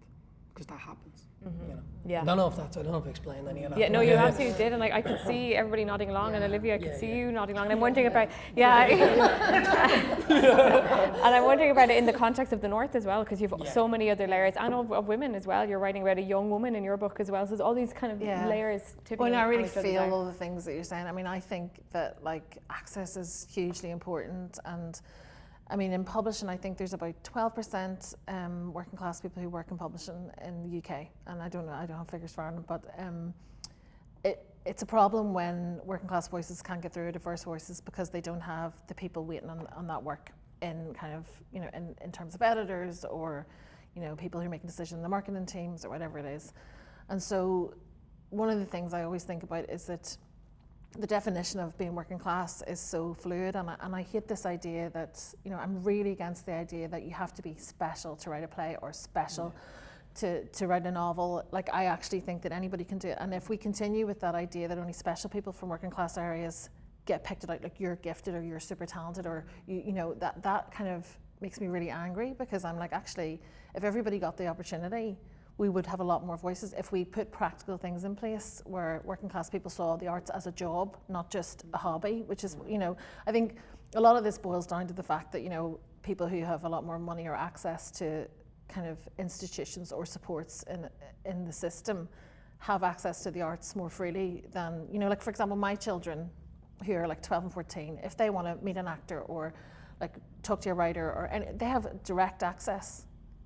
because that happens. You know? Yeah. I don't know if I've explained any of that. Yeah, no, you absolutely did, and like I could see everybody nodding along, and Olivia, I could see you nodding along, and I'm wondering about, and I'm wondering about it in the context of the North as well, because you've so many other layers, and of women as well. You're writing about a young woman in your book as well, so there's all these kind of layers tipping. Well, I really feel all the things that you're saying. I mean, I think that like access is hugely important, and I mean, in publishing, I think there's about 12% working class people who work in publishing in the UK, and I don't have figures for Ireland, but it's a problem when working class voices can't get through, diverse voices, because they don't have the people waiting on that work in kind of, you know, in terms of editors, or, you know, people who are making decisions in the marketing teams or whatever it is. And so one of the things I always think about is that the definition of being working class is so fluid, and I hate this idea that, you know, I'm really against the idea that you have to be special to write a play, or special to write a novel. Like, I actually think that anybody can do it, and if we continue with that idea that only special people from working class areas get picked out, like you're gifted or you're super talented, or you know, that kind of makes me really angry, because I'm like, actually, if everybody got the opportunity, we would have a lot more voices if we put practical things in place where working class people saw the arts as a job, not just a hobby, which is, you know, I think a lot of this boils down to the fact that, you know, people who have a lot more money or access to kind of institutions or supports in the system have access to the arts more freely than, you know, like for example, my children who are like 12 and 14, if they want to meet an actor or like talk to a writer, or they have direct access.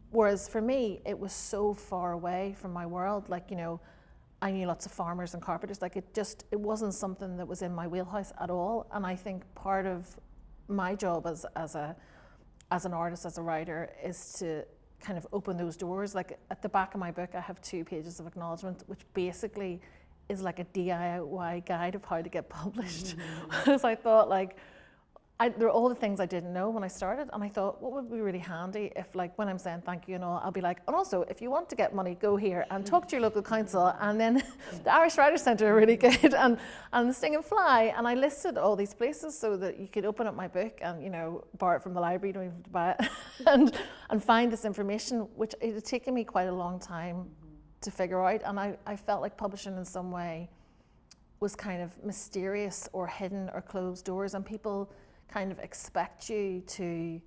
Whereas for me, it was so far away from my world. Like, you know, I knew lots of farmers and carpenters. Like, it wasn't something that was in my wheelhouse at all. And I think part of my job as an artist, as a writer, is to kind of open those doors. Like, at the back of my book, I have 2 pages of acknowledgement, which basically is like a DIY guide of how to get published. Because I thought, like, there are all the things I didn't know when I started, and I thought, what would be really handy if, like, when I'm saying thank you and all, I'll be like, and also, if you want to get money, go here and talk to your local council, and then the Irish Writers' Centre are really good, and the Sting and Fly, and I listed all these places so that you could open up my book and, you know, borrow it from the library, you don't even have to buy it, and find this information, which it had taken me quite a long time to figure out, and I felt like publishing in some way was kind of mysterious or hidden or closed doors, and people kind of expect you to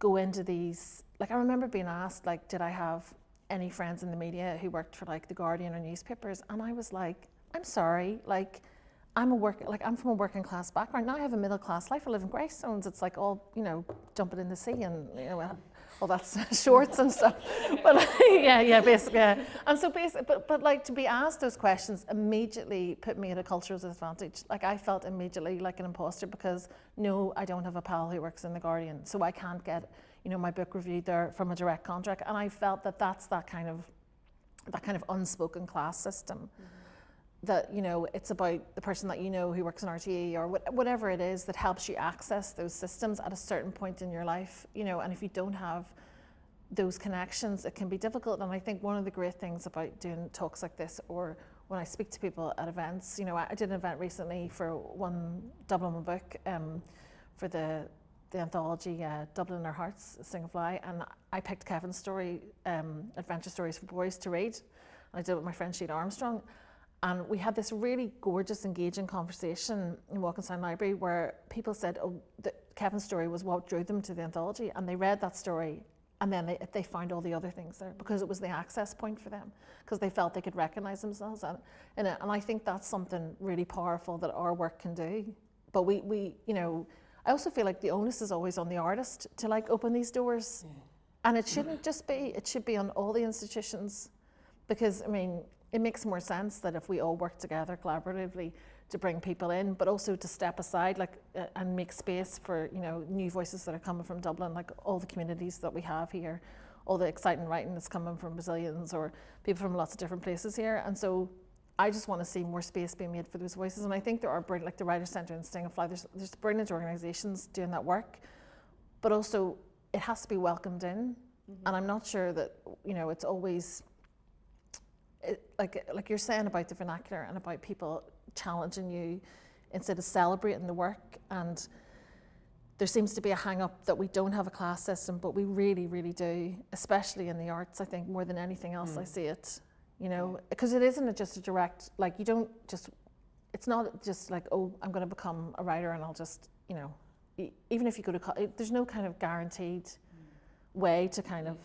go into these, like I remember being asked, like, did I have any friends in the media who worked for like The Guardian or newspapers, and I was like, I'm sorry, like I'm from a working class background. Now I have a middle class life. I live in Greystones. It's like all, you know, jumping in the sea and, you know, all that's shorts and stuff. But like, basically. Yeah. And so but like to be asked those questions immediately put me at a cultural disadvantage. Like I felt immediately like an imposter, because no, I don't have a pal who works in The Guardian, so I can't get, you know, my book reviewed there from a direct contract. And I felt that that's that kind of unspoken class system. Mm-hmm. That, you know, it's about the person that you know who works in RTE or whatever it is that helps you access those systems at a certain point in your life, you know. And if you don't have those connections, it can be difficult. And I think one of the great things about doing talks like this, or when I speak to people at events, you know, I did an event recently for Dublin book for the anthology Dublin in Our Hearts, Sing a Fly, and I picked Kevin's story, Adventure Stories for Boys, to read. I did it with my friend Sheila Armstrong, and we had this really gorgeous, engaging conversation in Walkinstown Library where people said, oh, Kevin's story was what drew them to the anthology, and they read that story and then they found all the other things there because it was the access point for them, because they felt they could recognise themselves in it. And I think that's something really powerful that our work can do. But we you know, I also feel like the onus is always on the artist to like open these doors. Yeah. And it shouldn't just be, it should be on all the institutions, because I mean, it makes more sense that if we all work together collaboratively to bring people in, but also to step aside, like, and make space for, you know, new voices that are coming from Dublin, like all the communities that we have here, all the exciting writing that's coming from Brazilians or people from lots of different places here. And so I just want to see more space being made for those voices. And I think there are brilliant, like the Writers' Centre and Sting a Fly, there's brilliant organisations doing that work, but also it has to be welcomed in. Mm-hmm. And I'm not sure that, you know, it's always, like you're saying about the vernacular and about people challenging you instead of celebrating the work. And there seems to be a hang up that we don't have a class system, but we really, really do, especially in the arts, I think, more than anything else. I see it, you know, because it isn't just a direct, like, you don't just, it's not just like, oh, I'm going to become a writer and I'll just, you know, even if you go to, there's no kind of guaranteed way to kind of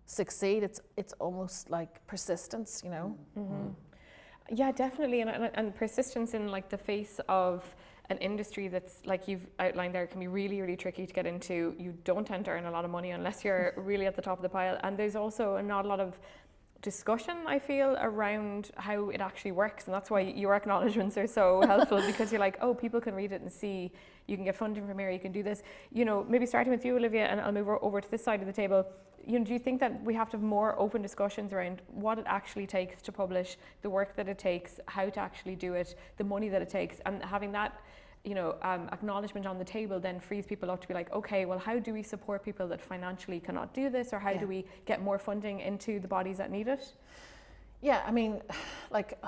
succeed. It's almost like persistence, you know. Mm-hmm. Yeah, definitely, and persistence in like the face of an industry that's, like you've outlined there, can be really, really tricky to get into. You don't tend to earn a lot of money unless you're really at the top of the pile, and there's also not a lot of discussion, I feel, around how it actually works, and that's why your acknowledgements are so helpful, because you're like, oh, people can read it and see, you can get funding from here, you can do this. You know, maybe starting with you, Olivia, and I'll move over to this side of the table. You know, do you think that we have to have more open discussions around what it actually takes to publish, the work that it takes, how to actually do it, the money that it takes, and having that, you know, acknowledgement on the table then frees people up to be like, okay, well, how do we support people that financially cannot do this, or how do we get more funding into the bodies that need it? Yeah, I mean, like,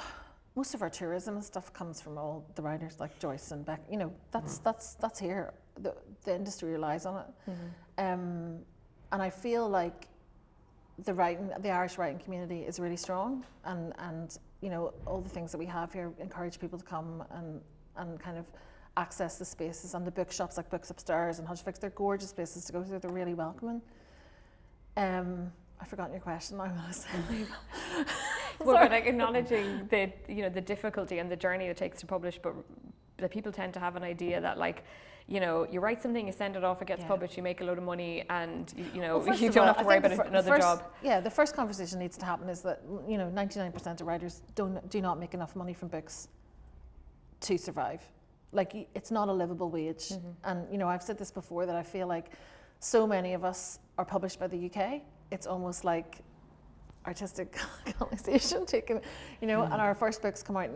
most of our tourism and stuff comes from all the writers like Joyce and Beck. You know, that's here. The industry relies on it. Mm-hmm. And I feel like the Irish writing community is really strong, and you know, all the things that we have here encourage people to come and kind of access the spaces, and the bookshops like Books Upstairs and Hush Fix, they're gorgeous places to go to. They're really welcoming. I've forgotten your question. I'm going to say. Well, but like acknowledging the, you know, the difficulty and the journey it takes to publish, but that people tend to have an idea that, like, you know, you write something, you send it off, it gets published, you make a load of money, and you know, well, you don't have to worry about another job. Yeah, the first conversation needs to happen is that, you know, 99% of writers do not make enough money from books to survive. Like, it's not a livable wage. Mm-hmm. And you know, I've said this before, that I feel like so many of us are published by the UK. It's almost like artistic colonization taken, you know. And our first books come out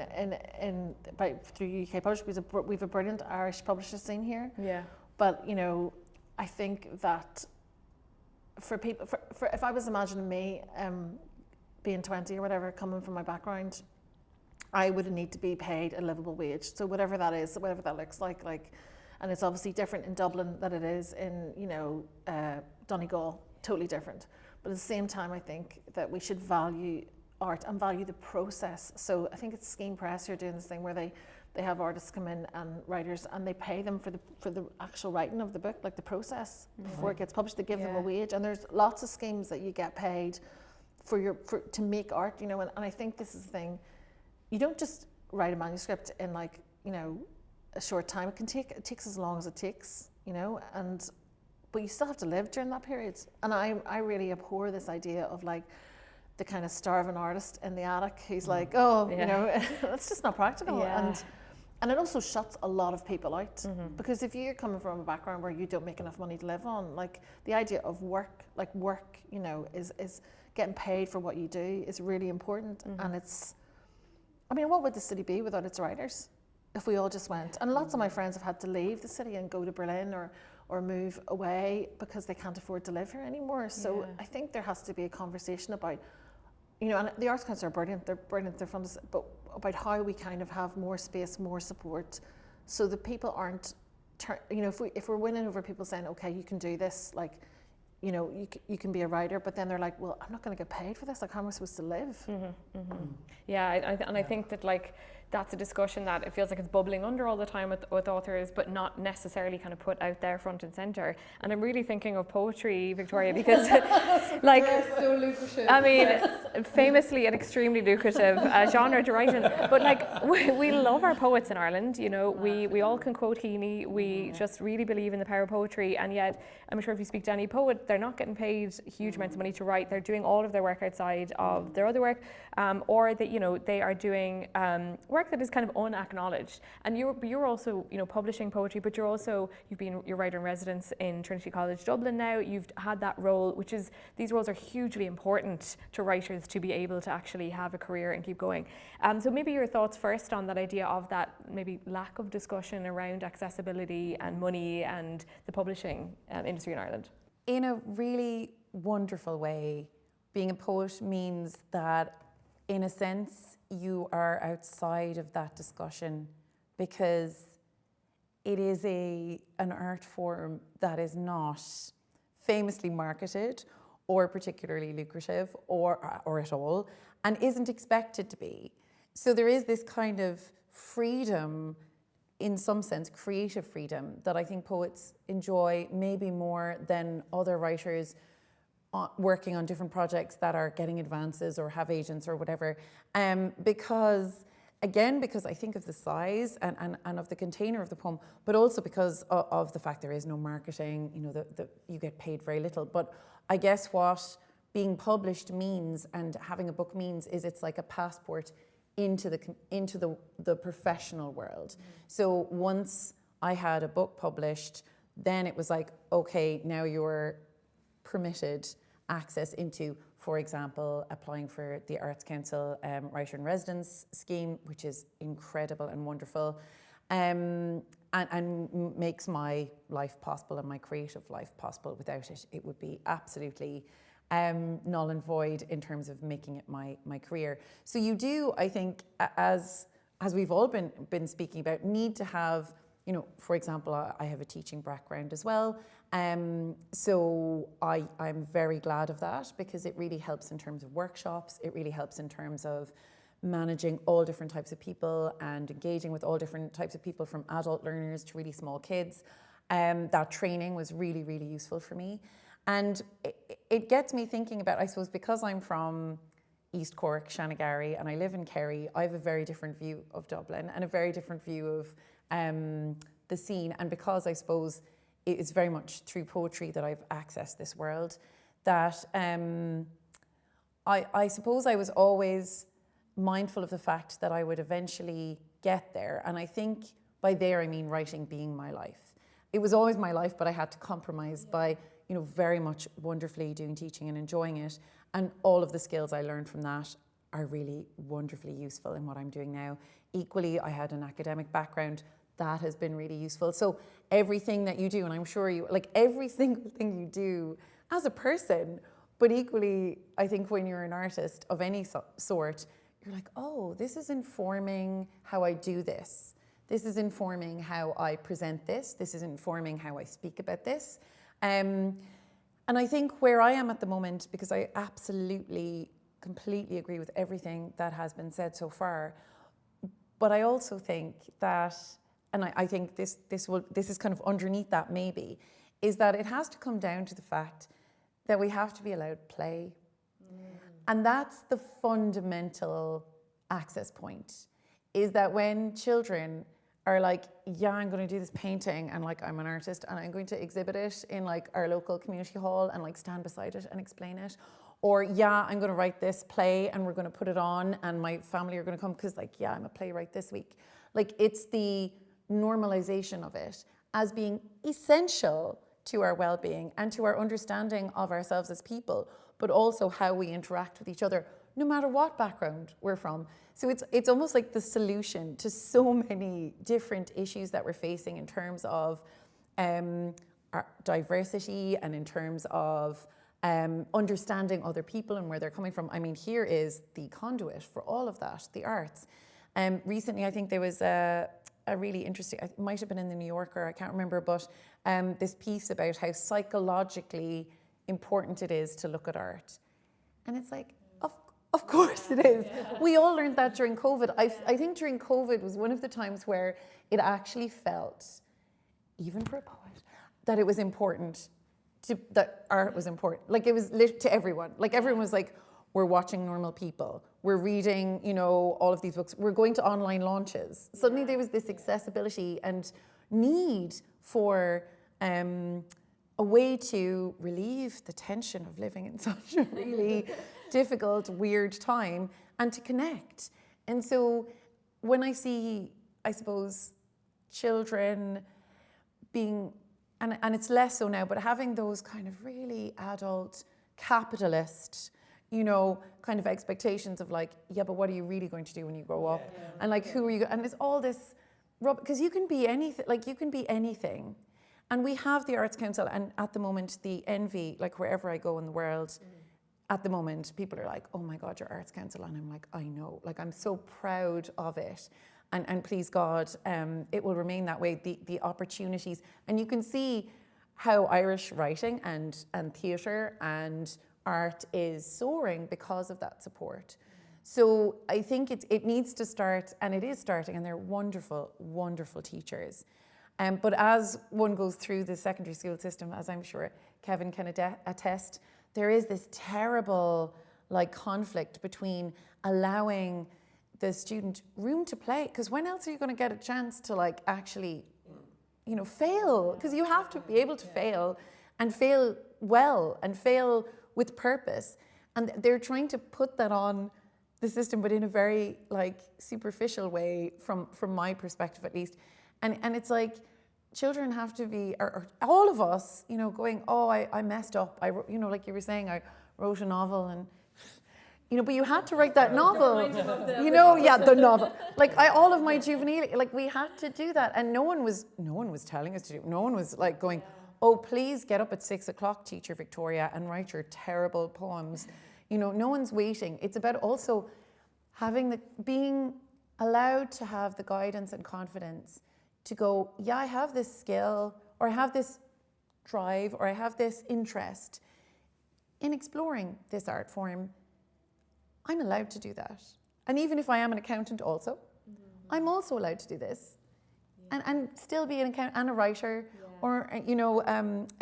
through UK publishers. We've a brilliant Irish publisher scene here. Yeah. But you know, I think that for people, for if I was imagining me being 20 or whatever, coming from my background, I would need to be paid a livable wage. So whatever that is, whatever that looks like, and it's obviously different in Dublin than it is in, you know, Donegal, totally different. But at the same time, I think that we should value art and value the process. So I think it's Scheme Press who are doing this thing where they have artists come in and writers, and they pay them for the actual writing of the book, like the process before it gets published. They give them a wage, and there's lots of schemes that you get paid to make art, you know. And I think this is the thing. You don't just write a manuscript in, like, you know, a short time. It takes as long as it takes, you know, but you still have to live during that period. And I really abhor this idea of, like, the kind of starving artist in the attic who's like, oh, you know, that's just not practical. And it also shuts a lot of people out, because if you're coming from a background where you don't make enough money to live on, like, the idea of work, you know, is getting paid for what you do is really important. And it's, I mean, what would the city be without its writers if we all just went? And lots of my friends have had to leave the city and go to Berlin or move away because they can't afford to live here anymore. So I think there has to be a conversation about, you know, and the Arts Council are brilliant, they're brilliant, they're fun, but about how we kind of have more space, more support, so that people aren't, you know, if we're winning over people saying, okay, you can do this, like, you know, you can be a writer, but then they're like, well, I'm not going to get paid for this, like, how am I supposed to live? Yeah, I think that, like, that's a discussion that it feels like it's bubbling under all the time with authors, but not necessarily kind of put out there front and center. And I'm really thinking of poetry, Victoria, because like, so lucrative. I mean, famously and extremely lucrative genre to write in. But like, we love our poets in Ireland, you know, we all can quote Heaney, we just really believe in the power of poetry, and yet I'm sure if you speak to any poet, they're not getting paid huge amounts of money to write. They're doing all of their work outside of their other work, or that, you know, they are doing work that is kind of unacknowledged. And you're also, you know, publishing poetry, but you've been your writer in residence in Trinity College Dublin now. You've had that role, which is, these roles are hugely important to writers to be able to actually have a career and keep going. So maybe your thoughts first on that idea of that maybe lack of discussion around accessibility and money and the publishing industry in Ireland. In a really wonderful way, being a poet means that, in a sense, you are outside of that discussion, because it is an art form that is not famously marketed or particularly lucrative or at all, and isn't expected to be. So there is this kind of freedom, in some sense, creative freedom, that I think poets enjoy maybe more than other writers working on different projects that are getting advances or have agents or whatever. Because I think of the size and of the container of the poem, but also because of the fact there is no marketing, you know, you get paid very little. But I guess what being published means and having a book means is it's like a passport into the professional world. So once I had a book published, then it was like, okay, now you're permitted access into, for example, applying for the Arts Council Writer in Residence scheme, which is incredible and wonderful, and makes my life possible and my creative life possible. Without it, it would be absolutely null and void in terms of making it my career. So you do, I think, as we've all been speaking about, need to have, you know, for example, I have a teaching background as well. So I'm very glad of that, because it really helps in terms of workshops. It really helps in terms of managing all different types of people and engaging with all different types of people, from adult learners to really small kids. That training was really, really useful for me. And it gets me thinking about, I suppose, because I'm from East Cork, Shanagarry, and I live in Kerry, I have a very different view of Dublin and a very different view of the scene. And because I suppose it's very much through poetry that I've accessed this world, that I suppose I was always mindful of the fact that I would eventually get there. And I think by there I mean writing being my life. It was always my life, but I had to compromise by, you know, very much wonderfully doing teaching and enjoying it. And all of the skills I learned from that are really wonderfully useful in what I'm doing now. Equally, I had an academic background. That has been really useful. So everything that you do, and I'm sure you, like every single thing you do as a person, but equally, I think when you're an artist of any sort, you're like, oh, this is informing how I do this. This is informing how I present this. This is informing how I speak about this. And I think where I am at the moment, because I absolutely, completely agree with everything that has been said so far, but I also think that, and I think this is kind of underneath that maybe, is that it has to come down to the fact that we have to be allowed play. And that's the fundamental access point, is that when children are like, yeah, I'm going to do this painting and like I'm an artist and I'm going to exhibit it in like our local community hall and like stand beside it and explain it. Or yeah, I'm going to write this play and we're going to put it on and my family are going to come because like, yeah, I'm a playwright this week. Like it's the normalization of it as being essential to our well-being and to our understanding of ourselves as people, but also how we interact with each other, no matter what background we're from. So it's almost like the solution to so many different issues that we're facing in terms of diversity and in terms of understanding other people and where they're coming from. I mean, here is the conduit for all of that, the arts. Recently, I think there was a really interesting, it might have been in the New Yorker, I can't remember, but this piece about how psychologically important it is to look at art. And it's like, of course it is. We all learned that during COVID. I think during COVID was one of the times where it actually felt, even for a poet, that it was important, that art was important. Like it was to everyone. Like everyone was like, we're watching normal people. We're reading, you know, all of these books. We're going to online launches. Suddenly there was this accessibility and need for a way to relieve the tension of living in such a really difficult, weird time and to connect. And so when I see, I suppose, children being, and it's less so now, but having those kind of really adult, capitalist, you know, kind of expectations of like, yeah, but what are you really going to do when you grow up? And like, who are you, and it's all this, because you can be anything, like you can be anything. And we have the Arts Council, and at the moment, the envy, like wherever I go in the world, at the moment, people are like, oh my God, your Arts Council. And I'm like, I know, like I'm so proud of it. And please God, it will remain that way, the opportunities. And you can see how Irish writing and theatre and art is soaring because of that support. So I think it needs to start, and it is starting, and they're wonderful, wonderful teachers. But as one goes through the secondary school system, as I'm sure Kevin can attest, there is this terrible like conflict between allowing the student room to play, because when else are you going to get a chance to like actually, you know, fail? Because you have to be able to fail, and fail well, and fail with purpose. And they're trying to put that on the system, but in a very like superficial way from my perspective at least. And it's like children have to be, or all of us, you know, going, oh, I messed up. You know, like you were saying, I wrote a novel, and you know, but you had to write that novel. You know, yeah, the novel. Like all of my juvenile, like we had to do that, and no one was telling us to do it. No one was like going, oh, please get up at 6 o'clock, teacher Victoria, and write your terrible poems. You know, no one's waiting. It's about also having being allowed to have the guidance and confidence to go, yeah, I have this skill, or I have this drive, or I have this interest in exploring this art form. I'm allowed to do that. And even if I am an accountant also, I'm also allowed to do this. And still be an accountant and a writer, or, you know,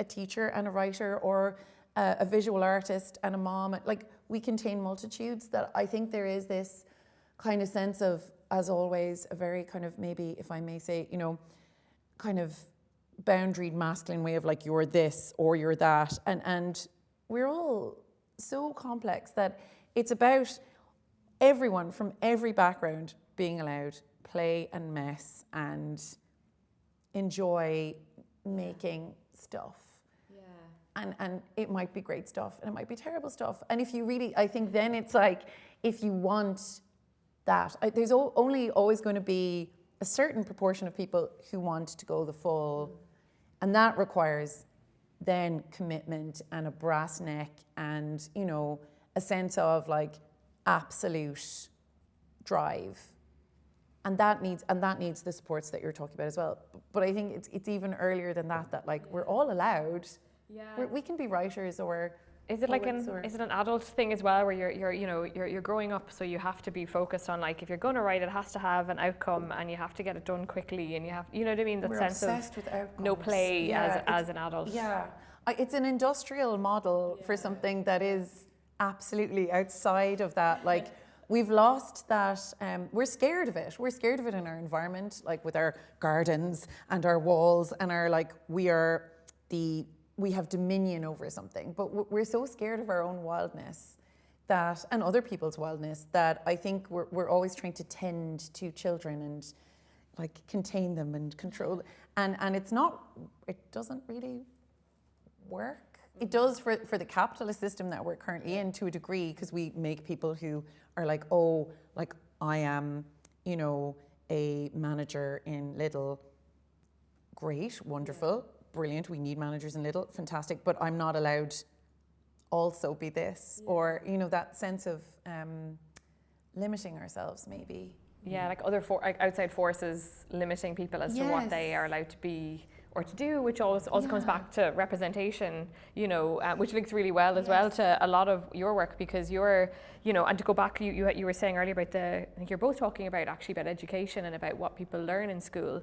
a teacher and a writer, or a visual artist and a mom. Like, we contain multitudes. That I think there is this kind of sense of, as always, a very kind of, maybe, if I may say, you know, kind of boundaried masculine way of like, you're this or you're that. And we're all so complex that it's about everyone from every background being allowed play and mess and enjoy making stuff. And it might be great stuff, and it might be terrible stuff. And if you really, I think then it's like, if you want that, there's only always going to be a certain proportion of people who want to go the full, and that requires then commitment and a brass neck and, you know, a sense of like absolute drive. And that needs the supports that you're talking about as well. But I think it's even earlier than that like we're all allowed. We can be writers, or is it like is it an adult thing as well, where you're growing up, so you have to be focused on, like, if you're going to write, it has to have an outcome, and you have to get it done quickly, and you have, you know what I mean, that we're sense obsessed of with outcomes. no play as an adult. It's an industrial model for something that is absolutely outside of that. Like, we've lost that, we're scared of it. We're scared of it in our environment, like with our gardens and our walls and our, like, we have dominion over something, but we're so scared of our own wildness that, and other people's wildness, that I think we're always trying to tend to children and like contain them and control, and it doesn't really work. It does for the capitalist system that we're currently in, to a degree, because we make people who are like, oh, like I am, you know, a manager in Lidl. Great, wonderful. brilliant, we need managers in Lidl, fantastic, but I'm not allowed also be this, or, you know, that sense of limiting ourselves maybe. Yeah, like other outside forces limiting people as to what they are allowed to be or to do, which also comes back to representation, you know, which links really well as well to a lot of your work, because you're, you know, and to go back, you were saying earlier about I think you're both talking about actually about education and about what people learn in school.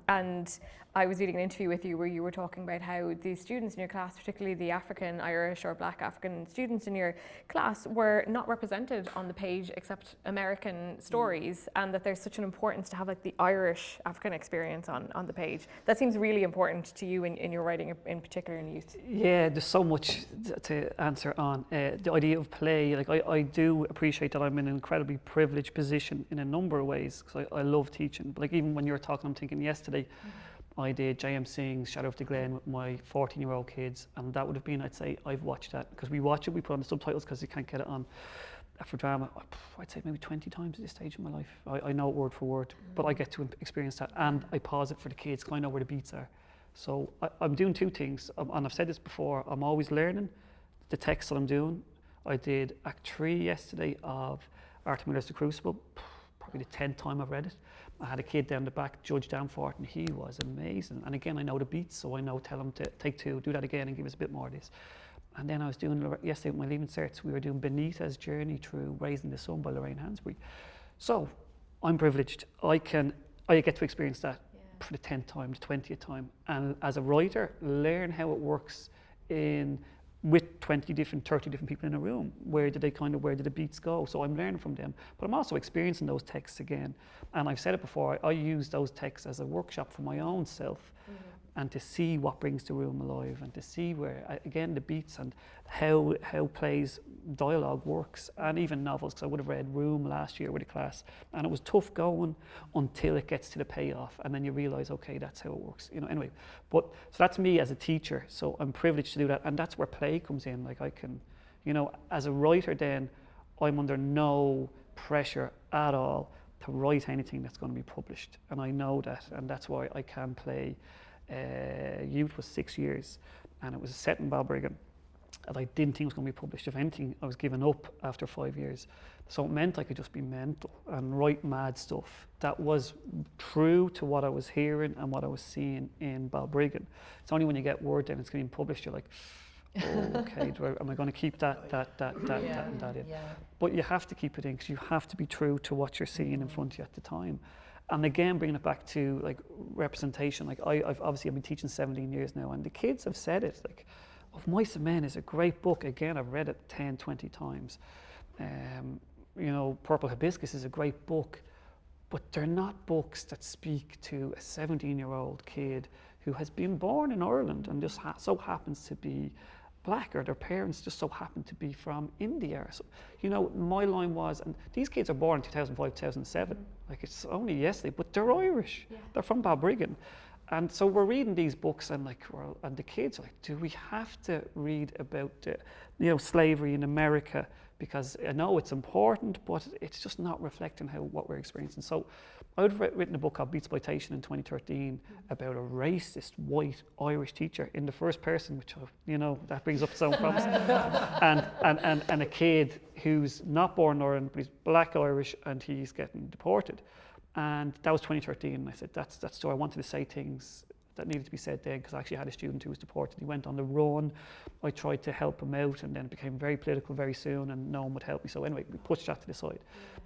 And I was reading an interview with you where you were talking about how the students in your class, particularly the African, Irish or Black African students in your class, were not represented on the page except American stories, and that there's such an importance to have like the Irish African experience on the page. That seems really important to you in your writing, in particular in youth. Yeah, there's so much to answer on. The idea of play, like I do appreciate that I'm in an incredibly privileged position in a number of ways, because I love teaching. But like even when you were talking, I'm thinking yesterday, I did J.M. Singh's Shadow of the Glen with my 14-year-old kids, and that would have been, I'd say, I've watched that, because we watch it, we put on the subtitles because you can't get it on for drama, I'd say maybe 20 times at this stage in my life. I know it word for word, but I get to experience that, and I pause it for the kids because I know where the beats are. So I'm doing two things, and I've said this before, I'm always learning the text that I'm doing. I did Act 3 yesterday of Arthur Miller's The Crucible, probably the 10th time I've read it. I had a kid down the back, Judge Danforth, and he was amazing. And again, I know the beats, so I know, tell him to take 2, do that again and give us a bit more of this. And then I was doing, yesterday with my Leaving Certs, we were doing Benita's Journey Through Raising the Sun by Lorraine Hansberry. So I'm privileged. I get to experience that for the 10th time, the 20th time. And as a writer, learn how it works with 20 different, 30 different people in a room. Where did the beats go? So I'm learning from them. But I'm also experiencing those texts again. And I've said it before, I use those texts as a workshop for my own self. And to see what brings the room alive, and to see where, again, the beats and how plays dialogue works, and even novels, because I would have read Room last year with a class, and it was tough going until it gets to the payoff, and then you realise, okay, that's how it works, you know. Anyway, so that's me as a teacher, so I'm privileged to do that, and that's where play comes in. Like I can, you know, as a writer then, I'm under no pressure at all to write anything that's going to be published, and I know that, and that's why I can play. Youth was 6 years, and it was set in Balbriggan, and I didn't think it was going to be published. If anything, I was giving up after 5 years. So it meant I could just be mental and write mad stuff that was true to what I was hearing and what I was seeing in Balbriggan. It's only when you get word then it's going to be published, you're like, oh, okay, am I going to keep that in? Yeah. But you have to keep it in, because you have to be true to what you're seeing in front of you at the time. And again, bringing it back to like representation, like I've been teaching 17 years now, and the kids have said it, like, Of Mice and Men is a great book. Again, I've read it 10, 20 times. You know, Purple Hibiscus is a great book, but they're not books that speak to a 17-year-old kid who has been born in Ireland and just so happens to be Black, or their parents just so happen to be from India. So, you know, my line was, and these kids are born in 2005, 2007, like it's only yesterday, but they're Irish. Yeah. They're from Balbriggan. And so we're reading these books, and and the kids are like, do we have to read about slavery in America? Because I know it's important, but it's just not reflecting what we're experiencing. So I would have written a book called Beatsploitation in 2013 about a racist white Irish teacher in the first person, which, you know, that brings up its own problems. and a kid who's not born in Ireland, but he's Black Irish, and he's getting deported. And that was 2013, and I said, that's so I wanted to say things that needed to be said then, because I actually had a student who was deported. He went on the run. I tried to help him out, and then it became very political very soon, and no one would help me. So anyway, we pushed that to the side.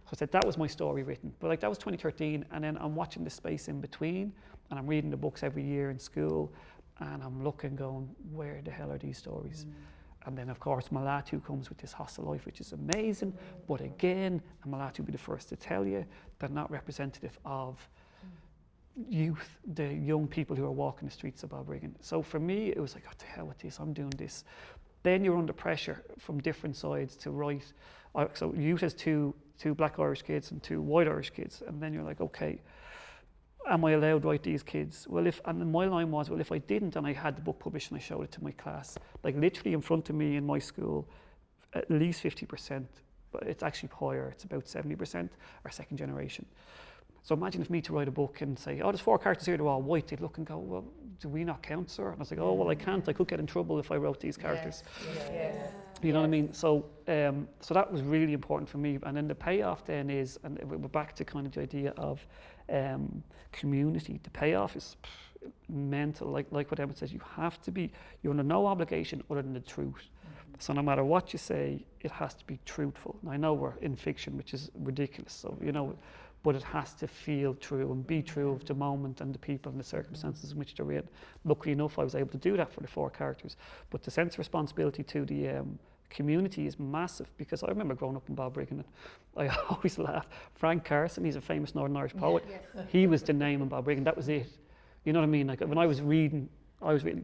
So I said, that was my story written. But like, that was 2013, and then I'm watching the space in between, and I'm reading the books every year in school, and I'm looking, going, where the hell are these stories? And then, of course, Malatu comes with this Hostile Life, which is amazing. But again, and Malatu will be the first to tell you, they're not representative of youth, the young people who are walking the streets of Balbriggan. So for me, it was like, oh, to hell with this, I'm doing this. Then you're under pressure from different sides to write. So youth has two Black Irish kids and 2 white Irish kids. And then you're like, okay, am I allowed to write these kids? Well, and my line was, well, if I didn't and I had the book published and I showed it to my class, like literally in front of me in my school, at least 50%, but it's actually higher, it's about 70% are second generation. So imagine if me to write a book and say, oh, there's 4 characters here, they're all white, they'd look and go, well, do we not count, sir? And I was like, oh, well, I can't, I could get in trouble if I wrote these characters. You know what I mean? So so that was really important for me. And then the payoff then is, and we're back to kind of the idea of community. The payoff is mental, like what Emmet says, you're under no obligation other than the truth. So no matter what you say, it has to be truthful. And I know we're in fiction, which is ridiculous, so you know, but it has to feel true and be true of the moment and the people and the circumstances in which they're in. Luckily enough, I was able to do that for the 4 characters. But the sense of responsibility to the community is massive, because I remember growing up in Balbriggan and I always laugh. Frank Carson, he's a famous Northern Irish poet. He was the name in Balbriggan, that was it. You know what I mean? Like when I was reading,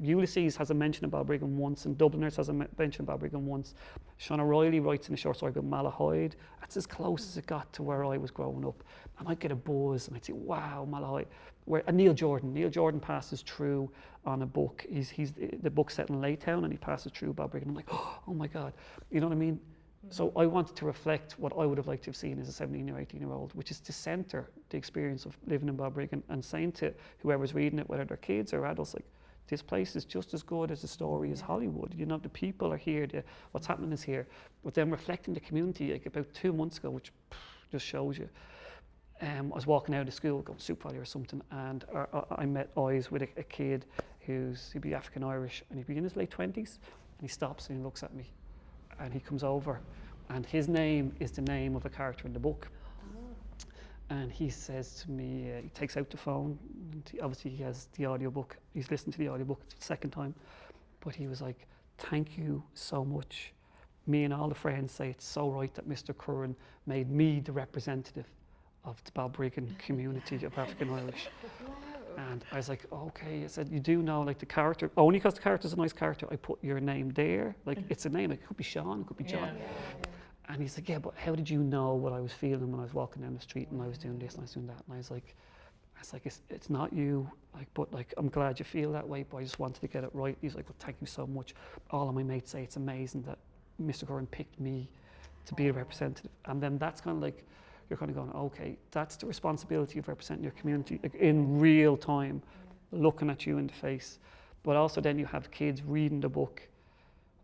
Ulysses has a mention of Balbriggan once, and Dubliners has a mention of Balbriggan once. Sean O'Reilly writes in a short story about Malahide. That's as close as it got to where I was growing up. And I'd get a buzz and I'd say, wow, Malahide. And Neil Jordan passes through on a book. The book's set in Laytown and he passes through Balbriggan. I'm like, oh my God. You know what I mean? So I wanted to reflect what I would have liked to have seen as a 17 or 18-year-old, which is to centre the experience of living in Balbriggan and saying to whoever's reading it, whether they're kids or adults, like, this place is just as good as a story as Hollywood. You know, the people are here, what's happening is here. But then reflecting the community, like about 2 months ago, which just shows you. I was walking out of school, going to Soup Valley or something, and I met eyes with a kid he'd be African-Irish, and he'd be in his late 20s, and he stops and he looks at me, and he comes over, and his name is the name of a character in the book. And he says to me, he takes out the phone, and obviously he has the audiobook, he's listened to the audiobook the second time, but he was like, thank you so much. Me and all the friends say it's so right that Mr. Curran made me the representative of the Balbriggan community of African Irish. And I was like, okay, I said, you do know, like the character, only because the character's a nice character, I put your name there. Like it's a name, like, it could be Sean, it could be John. And he's like, yeah, but how did you know what I was feeling when I was walking down the street and I was doing this and I was doing that? And I was like, it's not you, like, but like, I'm glad you feel that way, but I just wanted to get it right. He's like, well, thank you so much. All of my mates say it's amazing that Mr. Curran picked me to be a representative. And then that's kind of like, you're kind of going, okay, that's the responsibility of representing your community, like in real time, looking at you in the face. But also then you have kids reading the book.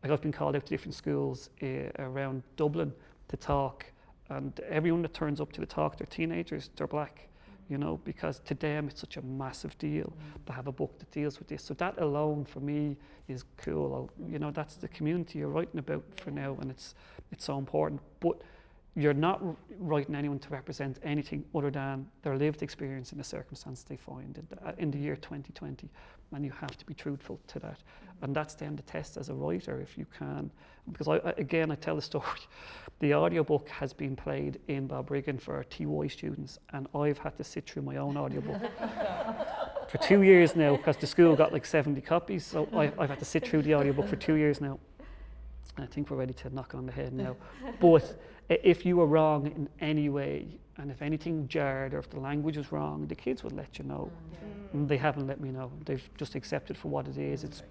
Like I've been called out to different schools around Dublin to talk, and everyone that turns up to the talk, they're teenagers, they're black, you know, because to them it's such a massive deal to have a book that deals with this. So that alone for me is cool. You know, that's the community you're writing about for now, and it's so important. But you're not writing anyone to represent anything other than their lived experience in the circumstance they find in the year 2020, and you have to be truthful to that. And that's then the test as a writer, if you can. Because I tell the story. The audiobook has been played in Balbriggan for TY students, and I've had to sit through my own audiobook for 2 years now, because the school got like 70 copies, so I've had to sit through the audiobook for 2 years now. I think we're ready to knock on the head now. But if you were wrong in any way, and if anything jarred, or if the language was wrong, the kids would let you know. And they haven't let me know. They've just accepted for what it is.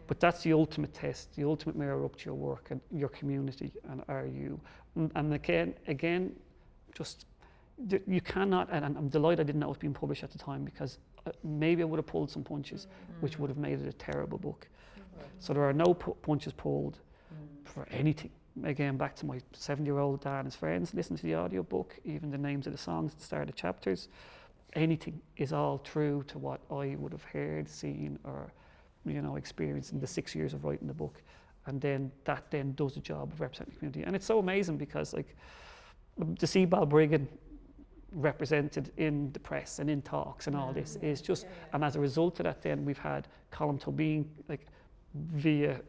But that's the ultimate test, the ultimate mirror up to your work and your community, and are you. And again, just, you cannot, and I'm delighted I didn't know it was being published at the time, because maybe I would have pulled some punches, which would have made it a terrible book. So there are no punches pulled for anything. Again, back to my 70-year-old dad and his friends, listen to the audiobook, even the names of the songs at the start of the chapters. Anything is all true to what I would have heard, seen, or, you know, experienced in the 6 years of writing the book. And then that then does the job of representing the community. And it's so amazing, because like to see Balbriggan represented in the press and in talks and all this is just, and as a result of that then we've had Colm Tobin, like via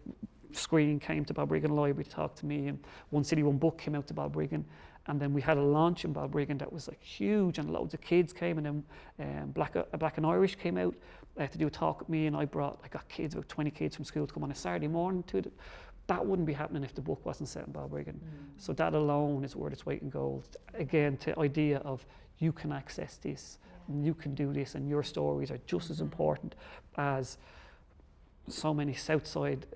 screen, came to Balbriggan Library to talk to me, and One City One Book came out to Balbriggan, and then we had a launch in Balbriggan that was like huge, and loads of kids came, and then Black and Irish came out to do a talk with me, and I got kids, about 20 kids from school to come on a Saturday morning to it. That wouldn't be happening if the book wasn't set in Balbriggan. So that alone is worth its weight in gold. Again, the idea of you can access this, and you can do this, and your stories are just as important as so many Southside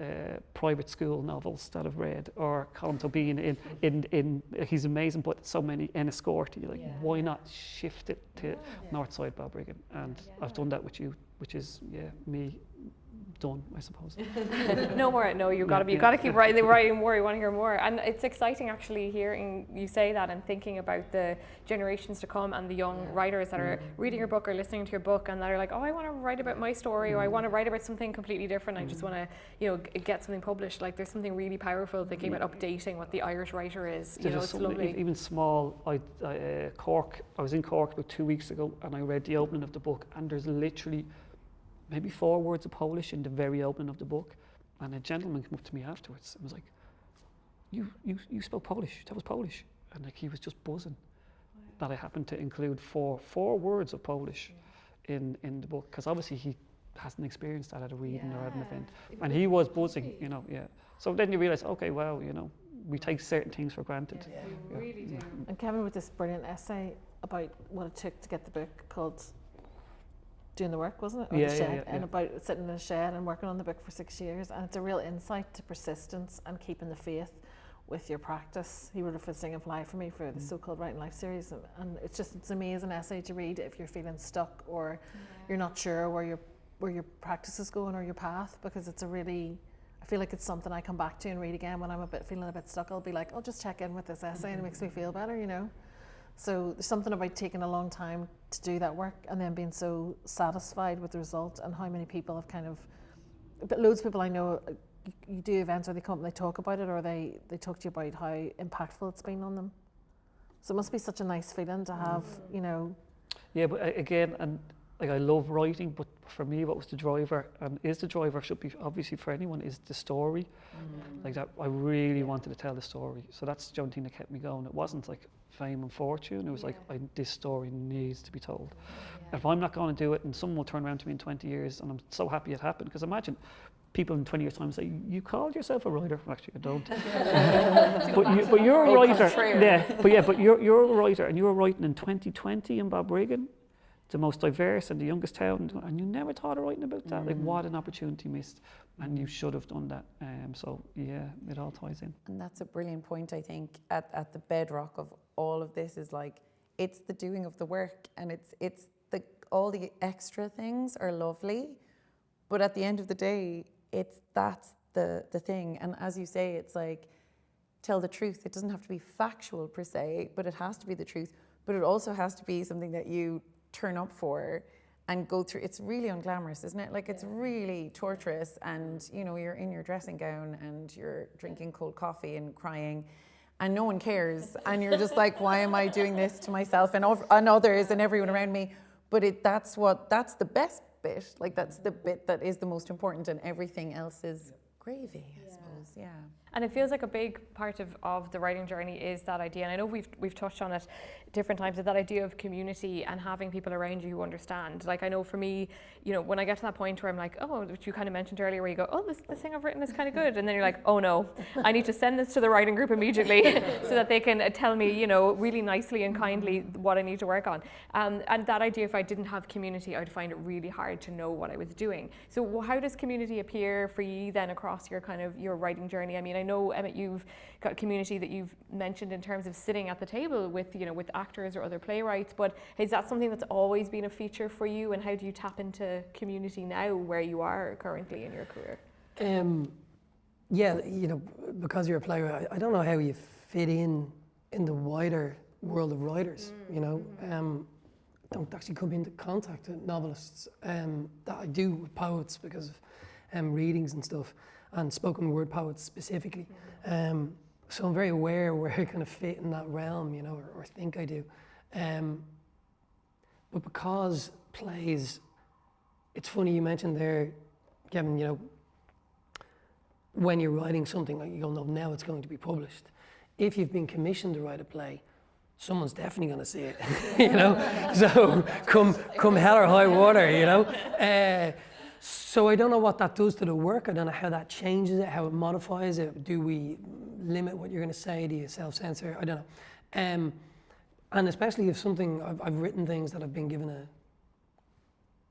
private school novels that I've read, or Colin Tobin in he's amazing, but so many Enniscorthy, like why not shift it to Northside Balbriggan? And I've done that with you, which is me done, I suppose. No, you've got to keep writing more. You want to hear more, and it's exciting actually hearing you say that and thinking about the generations to come and the young writers that are reading your book or listening to your book and that are like, oh, I want to write about my story, or I want to write about something completely different. I just want to, get something published. Like there's something really powerful thinking about updating what the Irish writer is. It's lovely. Even small. Cork. I was in Cork about 2 weeks ago, and I read the opening of the book, and there's literally maybe 4 words of Polish in the very opening of the book, and a gentleman came up to me afterwards and was like, you spoke Polish, that was Polish. And like he was just buzzing that I happened to include four words of Polish in the book, because obviously he hasn't experienced that at a reading or at an event, and he was buzzing, So then you realise, okay, wow, we take certain things for granted. We really do. And Kevin with this brilliant essay about what it took to get the book called Doing the Work, wasn't it? Or The Shed, and about sitting in a shed and working on the book for 6 years. And it's a real insight to persistence and keeping the faith with your practice. He wrote a Sing and Fly for me for the so-called Writing Life series. And it's an amazing essay to read if you're feeling stuck or you're not sure where your practice is going or your path, because it's I feel like it's something I come back to and read again when I'm feeling a bit stuck. I'll be like, I'll just check in with this essay and it makes me feel better, So there's something about taking a long time to do that work and then being so satisfied with the result, and how many people have but loads of people I know, you do events or they come up and they talk about it, or they talk to you about how impactful it's been on them. So it must be such a nice feeling to have, Yeah, but again, and like I love writing, but for me what was the driver, and the driver should be obviously for anyone, is the story. Like that, I really wanted to tell the story. So that's the only thing that kept me going. It wasn't like fame and fortune. It was like, this story needs to be told. If I'm not going to do it, and someone will turn around to me in 20 years, and I'm so happy it happened, because imagine people in 20 years' time say, you called yourself a writer? Well, actually, I don't. but you're a writer. But you're a writer, and you were writing in 2020 in Balbriggan, the most diverse and the youngest town, and you never thought of writing about that. Like, what an opportunity missed, and you should have done that. So it all ties in. And that's a brilliant point, I think, at the bedrock of all of this is like, it's the doing of the work, and it's all the extra things are lovely, but at the end of the day, that's the thing. And as you say, it's like, tell the truth. It doesn't have to be factual per se, but it has to be the truth. But it also has to be something that you turn up for and go through. It's really unglamorous, isn't it? Like, it's really torturous, and you're in your dressing gown and you're drinking cold coffee and crying, and no one cares, and you're just like, why am I doing this to myself and others and everyone around me? But that's the best bit. Like, that's the bit that is the most important, and everything else is gravy, I suppose. Yeah. And it feels like a big part of the writing journey is that idea, and I know we've touched on it different times, that idea of community and having people around you who understand. Like, I know for me, when I get to that point where I'm like, oh, which you kind of mentioned earlier, where you go, oh, this thing I've written is kind of good, and then you're like, oh no, I need to send this to the writing group immediately so that they can tell me, really nicely and kindly what I need to work on. And that idea, if I didn't have community, I'd find it really hard to know what I was doing. So how does community appear for you then across your writing journey? I mean, I know, Emmet, you've got community that you've mentioned in terms of sitting at the table with actors or other playwrights, but is that something that's always been a feature for you, and how do you tap into community now where you are currently in your career? Because you're a playwright, I don't know how you fit in the wider world of writers, don't actually come into contact with novelists that I do with poets because of readings and stuff, and spoken word poets specifically. So I'm very aware where I kind of fit in that realm, or think I do. But because plays, it's funny you mentioned there, Kevin, when you're writing something, like, you'll know now it's going to be published. If you've been commissioned to write a play, someone's definitely going to see it, So come hell or high water, So I don't know what that does to the work. I don't know how that changes it, how it modifies it. Do we limit what you're going to say? Do you self-censor? I don't know. And especially if I've written things that I've been given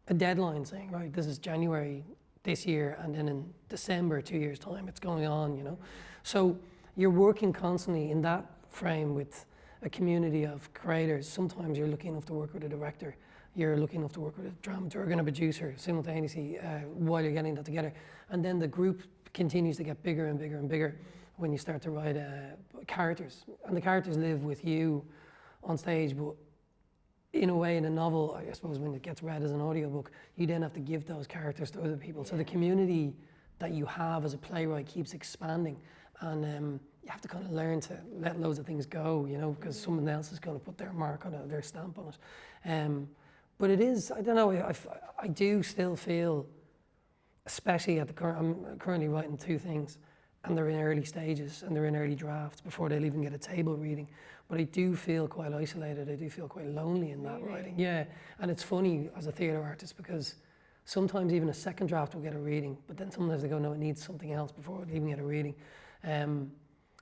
a deadline saying, right, this is January this year, and then in December, 2 years' time, it's going on, you know. So you're working constantly in that frame with a community of creators. Sometimes you're lucky enough to work with a director, you're lucky enough to work with a dramaturg and a producer simultaneously while you're getting that together. And then the group continues to get bigger and bigger and bigger when you start to write characters. And the characters live with you on stage, but in a way, in a novel, I suppose when it gets read as an audiobook, you then have to give those characters to other people. So the community that you have as a playwright keeps expanding, and you have to kind of learn to let loads of things go, you know, because someone else is going to put their mark on it, their stamp on it. But it is, I don't know, I do still feel, especially at the current, I'm currently writing 2 things, and they're in early stages and they're in early drafts before they'll even get a table reading. But I do feel quite isolated, I do feel quite lonely in that writing. Yeah, and it's funny as a theatre artist because sometimes even a second draft will get a reading, but then sometimes they go, no, it needs something else before it even get a reading.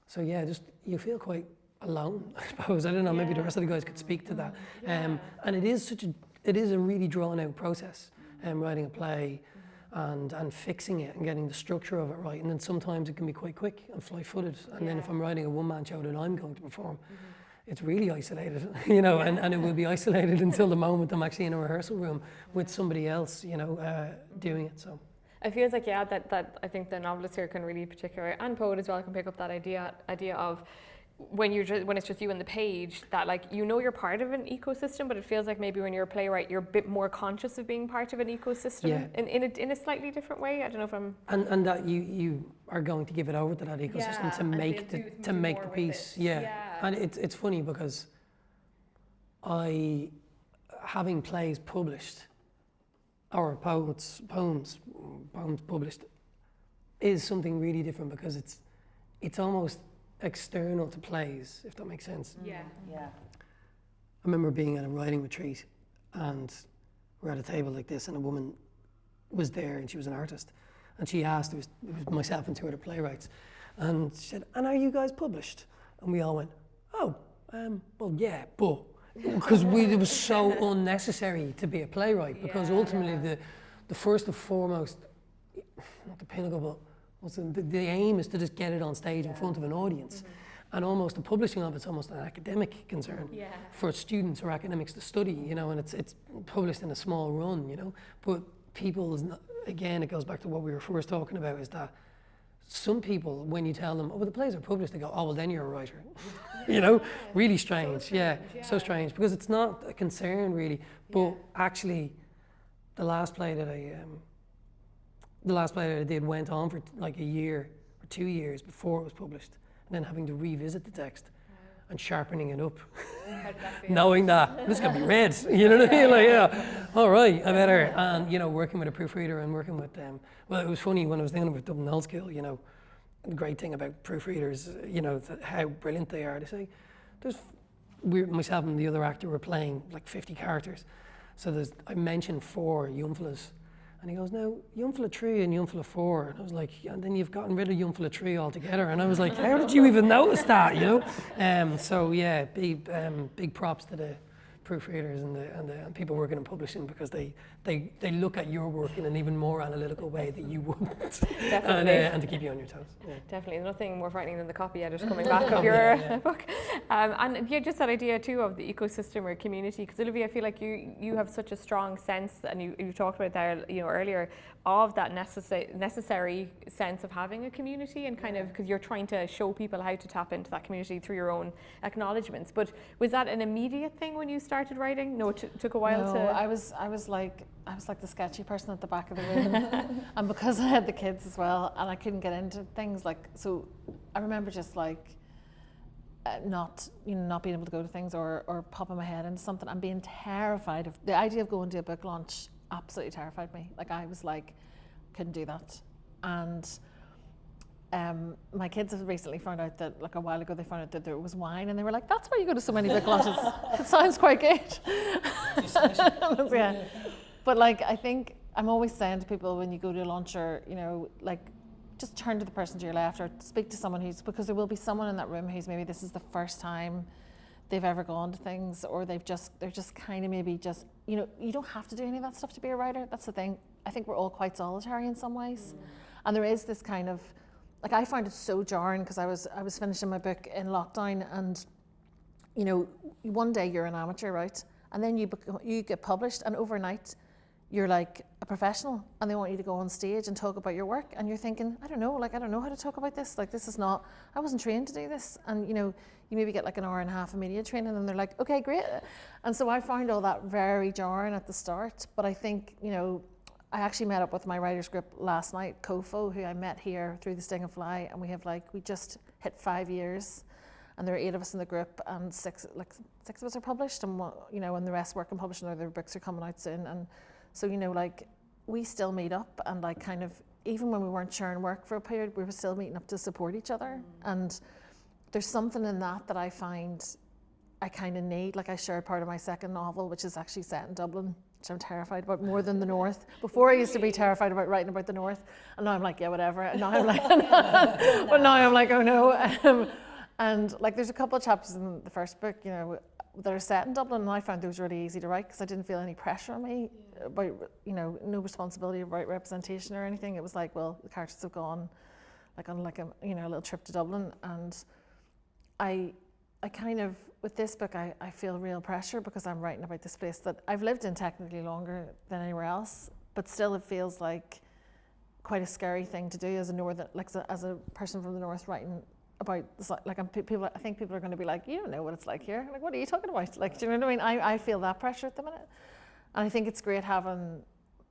So yeah, just you feel quite alone, I suppose. I don't know, maybe the rest of the guys could speak to that. And it is a really drawn out process, writing a play and fixing it and getting the structure of it right. And then sometimes it can be quite quick and fly-footed. And then if I'm writing a one-man show that I'm going to perform, it's really isolated, you know, and it will be isolated until the moment I'm actually in a rehearsal room with somebody else, you know, doing it. So it feels like, yeah, that I think the novelist here can really particular, and poet as well, can pick up that idea of when it's just you and the page, that like, you know, you're part of an ecosystem, but it feels like maybe when you're a playwright, you're a bit more conscious of being part of an ecosystem in a slightly different way. I don't know if I'm... And that you are going to give it over to that ecosystem to make the piece. And it's funny because having plays published, or poems published, is something really different because it's almost external to plays, if that makes sense. Yeah. I remember being at a writing retreat and we're at a table like this and a woman was there and she was an artist and she asked, it was myself and 2 other playwrights, and she said, and are you guys published? And we all went, oh, well yeah, but, because it was so unnecessary to be a playwright, because ultimately the first and foremost, not the pinnacle, but the aim is to just get it on stage in front of an audience. And almost the publishing of it's almost an academic concern for students or academics to study, you know, and it's published in a small run, you know. But people, again, it goes back to what we were first talking about, is that some people, when you tell them, oh, well, the plays are published, they go, oh, well, then you're a writer. You know, really strange, so strange, because it's not a concern really, but actually the last play that I did went on for like a year or 2 years before it was published, and then having to revisit the text and sharpening it up, knowing that this can be read, you know what I mean? Like, all right, I better. And you know, working with a proofreader and working with them. Well, it was funny when I was dealing with Dublin Old School. You know, the great thing about proofreaders, you know, how brilliant they are. They say, myself and the other actor were playing like 50 characters. So I mentioned 4 Yumflas. And he goes, no, Yumfla 3 and Yumfla 4. And I was like, and then you've gotten rid of Yumfla 3 altogether. And I was like, how did you even notice that, you know? So yeah, big props to the proofreaders and the people working in publishing, because they look at your work in an even more analytical way that you wouldn't. And to keep you on your toes. Yeah. Definitely, nothing more frightening than the copy edit coming back of your book. And yeah, just that idea too of the ecosystem or community, because Olivia, I feel like you have such a strong sense, and you talked about there, you know, earlier, of that necessary sense of having a community, and kind of, because you're trying to show people how to tap into that community through your own acknowledgements. But was that an immediate thing when you started writing? No, it took a while to... I was like the sketchy person at the back of the room. And because I had the kids as well, and I couldn't get into things, like, so I remember just like not being able to go to things or popping my head into something and being terrified of the idea of going to a book launch. Absolutely terrified me. Like, I was like, couldn't do that. And my kids have recently found out that, like a while ago, they found out that there was wine, and they were like, that's why you go to so many book launches. It sounds quite good. Yeah. But like, I think I'm always saying to people, when you go to a launch, or, you know, like, just turn to the person to your left or speak to someone because there will be someone in that room who's maybe this is the first time they've ever gone to things, or they're just kind of maybe just, you know, you don't have to do any of that stuff to be a writer. That's the thing. I think we're all quite solitary in some ways. And there is this kind of, like, I find it so jarring because I was finishing my book in lockdown, and, you know, one day you're an amateur, right? And then you get published, and overnight you're like a professional, and they want you to go on stage and talk about your work, and you're thinking, I don't know how to talk about this. Like, this is not, I wasn't trained to do this. And, you know, you maybe get like an hour and a half of media training, and they're like, okay, great. And so I found all that very jarring at the start. But I think, you know, I actually met up with my writers group last night, COFO, who I met here through the Sting and Fly, and we just hit 5 years, and there are 8 of us in the group, and six of us are published, and, you know, and the rest work on publishing, or their books are coming out soon. And so, you know, like, we still meet up, and like, kind of, even when we weren't sharing work for a period, we were still meeting up to support each other. And there's something in that I find I kind of need. Like, I shared part of my second novel, which is actually set in Dublin, which I'm terrified about more than the North. Before, I used to be terrified about writing about the North, and now I'm like, yeah, whatever. And now I'm like, but now I'm like, oh no. And like, there's a couple of chapters in the first book, you know, that are set in Dublin, and I found those really easy to write because I didn't feel any pressure on me about, you know, no responsibility about representation or anything. It was like, well, the characters have gone like on like a, you know, a little trip to Dublin, and I kind of, with this book, I feel real pressure because I'm writing about this place that I've lived in technically longer than anywhere else, but still it feels like quite a scary thing to do as a northern, like as a person from the North writing about this. Like, I think people are going to be like, you don't know what it's like here. Like, what are you talking about? Like, do you know what I mean? I feel that pressure at the minute, and I think it's great having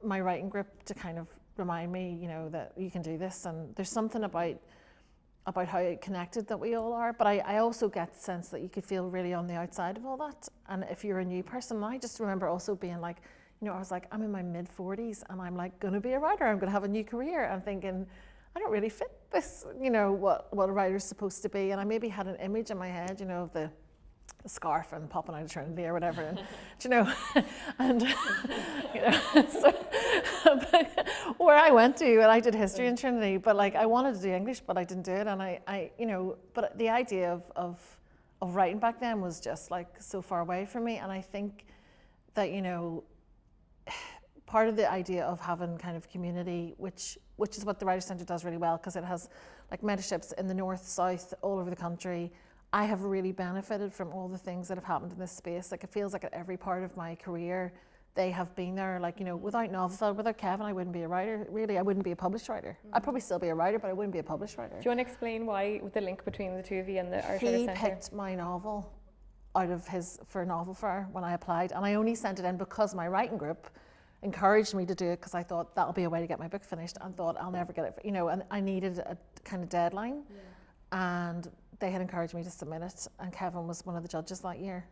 my writing group to kind of remind me, you know, that you can do this, and there's something about how connected that we all are. But I also get the sense that you could feel really on the outside of all that. And if you're a new person, I just remember also being like, you know, I was like, I'm in my mid-40s and I'm like going to be a writer. I'm going to have a new career. And thinking, I don't really fit this, you know, what a writer's supposed to be. And I maybe had an image in my head, you know, of the scarf and popping out of Trinity or whatever, and, you know, and, you know, so, but where I went to, and I did history in Trinity, but like, I wanted to do English, but I didn't do it. And I you know, but the idea of writing back then was just like so far away from me. And I think that, you know, part of the idea of having kind of community, which is what the Writers' Centre does really well, because it has like mentorships in the north, south, all over the country. I have really benefited from all the things that have happened in this space. Like, it feels like at every part of my career, they have been there. Like, you know, without Novelfeld, without Kevin, I wouldn't be a writer. Really, I wouldn't be a published writer. I'd probably still be a writer, but I wouldn't be a published writer. Do you want to explain why, the link between the two of you and the Irish Writers' Centre? He picked my novel out of his for a novel fair when I applied, and I only sent it in because my writing group encouraged me to do it, because I thought that'll be a way to get my book finished, and thought I'll never get it, you know, and I needed a kind of deadline. And they had encouraged me to submit it, and Kevin was one of the judges that year,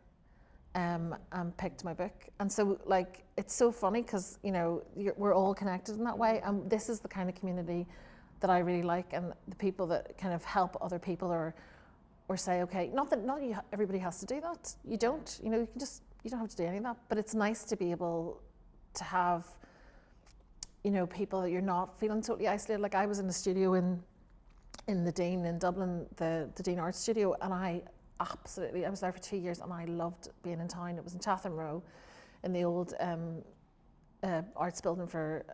and picked my book. And so, like, it's so funny because, you know, we're all connected in that way, and this is the kind of community that I really like, and the people that kind of help other people, or say, okay, not everybody has to do that. You don't, you know, you don't have to do any of that, but it's nice to be able to have, you know, people that you're not feeling totally isolated. Like, I was in the studio in the Dean in Dublin, the Dean Art Studio, and I was there for 2 years, and I loved being in town. It was in Chatham Row, in the old arts building for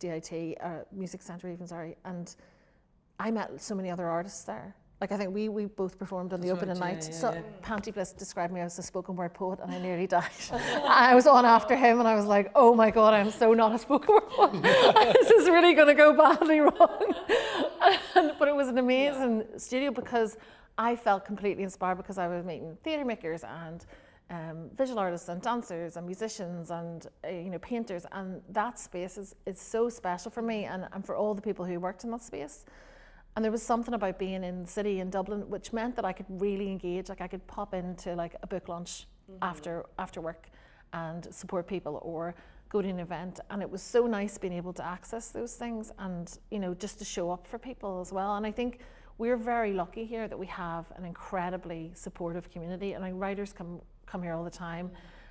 DIT, Music Centre even, sorry, and I met so many other artists there. Like, I think we both performed on the opening night. Yeah, so yeah. Panty Bliss described me as a spoken word poet, and I nearly died. I was on after him, and I was like, oh my God, I'm so not a spoken word poet. This is really going to go badly wrong. But it was an amazing studio, because I felt completely inspired, because I was meeting theatre makers and visual artists and dancers and musicians and you know, painters, and that space is so special for me, and for all the people who worked in that space. And there was something about being in the city in Dublin, which meant that I could really engage. Like, I could pop into like a book launch after work and support people, or go to an event. And it was so nice being able to access those things, and, you know, just to show up for people as well. And I think we're very lucky here that we have an incredibly supportive community. And writers come here all the time.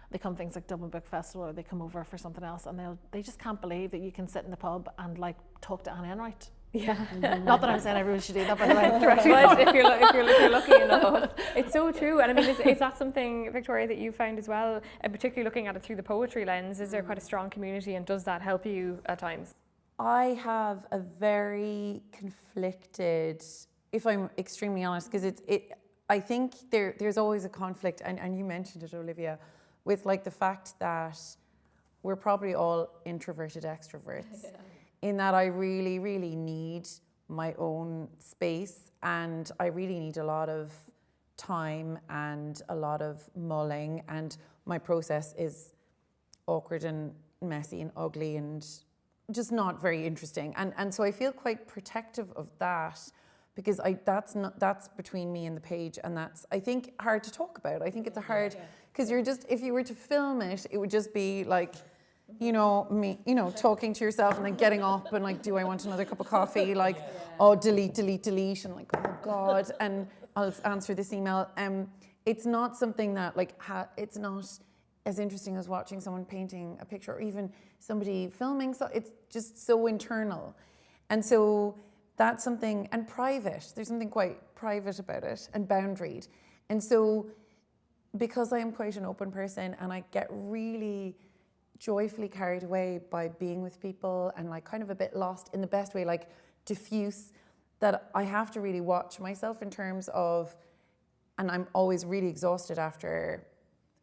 They come things like Dublin Book Festival, or they come over for something else, and they just can't believe that you can sit in the pub and like talk to Anne Enright. Yeah. Not that I'm saying everyone should do that, by the way. But if you're lucky enough, it's so true. And I mean, is that something, Victoria, that you found as well, and particularly looking at it through the poetry lens? Is there quite a strong community, and does that help you at times? I have a very conflicted, if I'm extremely honest, because I think there's always a conflict, and you mentioned it, Olivia, with like the fact that we're probably all introverted extroverts. In that I really, really need my own space, and I really need a lot of time and a lot of mulling, and my process is awkward and messy and ugly and just not very interesting. And so I feel quite protective of that, because that's between me and the page, and that's, I think, hard to talk about. I think it's a hard, because you're just, if you were to film it, it would just be like, you know, me, you know, talking to yourself and then getting up and like, do I want another cup of coffee? Like, oh, delete, and like, oh God, and I'll answer this email. It's not something that like, it's not as interesting as watching someone painting a picture or even somebody filming. So it's just so internal. And so that's something, and private, there's something quite private about it and boundaried. And so because I am quite an open person and I get really joyfully carried away by being with people and like kind of a bit lost in the best way, like diffuse, that I have to really watch myself in terms of, and I'm always really exhausted after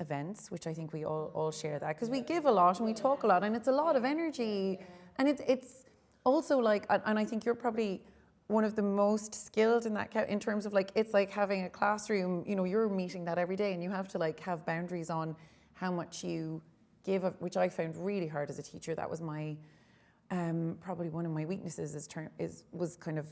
events, which I think we all share that, because we give a lot and we talk a lot and it's a lot of energy, and it's also like, and I think you're probably one of the most skilled in that, in terms of like, it's like having a classroom, you know, you're meeting that every day and you have to like have boundaries on how much you give, which I found really hard as a teacher. That was my, probably one of my weaknesses was kind of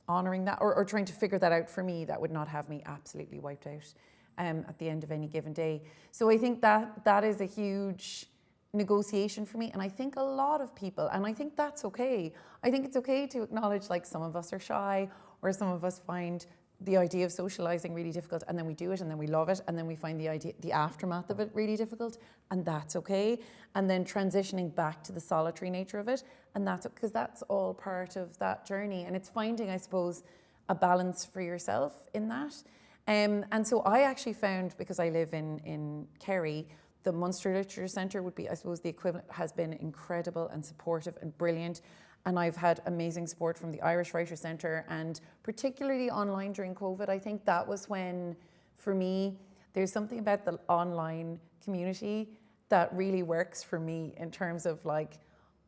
honouring that, or trying to figure that out for me. That would not have me absolutely wiped out at the end of any given day. So I think that is a huge negotiation for me, and I think a lot of people, and I think that's okay. I think it's okay to acknowledge like some of us are shy, or some of us find the idea of socializing really difficult, and then we do it and then we love it, and then we find the aftermath of it really difficult, and that's okay. And then transitioning back to the solitary nature of it, and that's because that's all part of that journey, and it's finding, I suppose, a balance for yourself in that. And so I actually found, because I live in Kerry, the Munster Literature Centre would be, I suppose, the equivalent, has been incredible and supportive and brilliant. And I've had amazing support from the Irish Writers Centre, and particularly online during COVID. I think that was when, for me, there's something about the online community that really works for me in terms of like,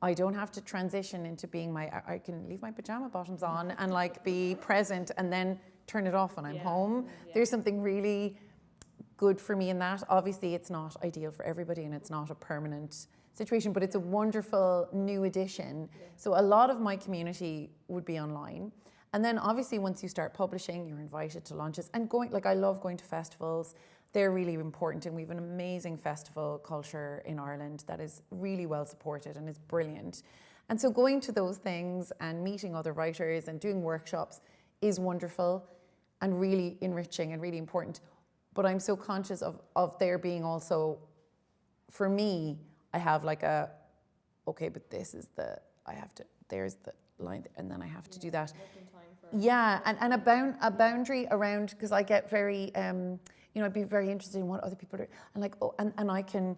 I don't have to transition into being I can leave my pajama bottoms on and like be present and then turn it off when I'm home. There's something really good for me in that. Obviously, it's not ideal for everybody and it's not a permanent situation, but it's a wonderful new addition. So a lot of my community would be online. And then obviously once you start publishing, you're invited to launches and I love going to festivals. They're really important, and we have an amazing festival culture in Ireland that is really well supported and is brilliant. And so going to those things and meeting other writers and doing workshops is wonderful and really enriching and really important. But I'm so conscious of there being also, for me, I have like okay, but this is there's the line, and then I have to do that. Yeah, and a boundary around, because I get very, I'd be very interested in what other people are, and like, oh, and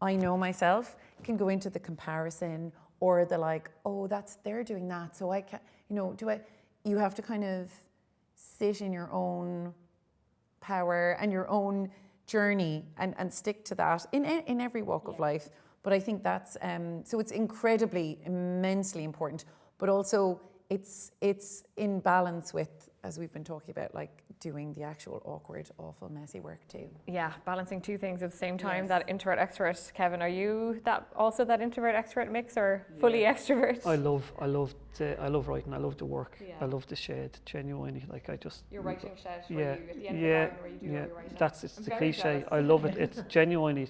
I know myself, can go into the comparison or the like, oh, they're doing that, so I can't, you have to kind of sit in your own power and your own journey and stick to that in every walk of life. But I think that's, so it's immensely important, but also it's in balance with, as we've been talking about, like doing the actual awkward, awful, messy work too. Yeah, balancing two things at the same time. Yes. That introvert, extrovert. Kevin, are you that introvert, extrovert mix, or fully extrovert? I love writing. I love the work. Yeah. I love the shed. Genuinely, like your writing shed. Where you, at the end of the garden, where you do all your writing. It's the cliche. Jealous. I love it. It's genuinely.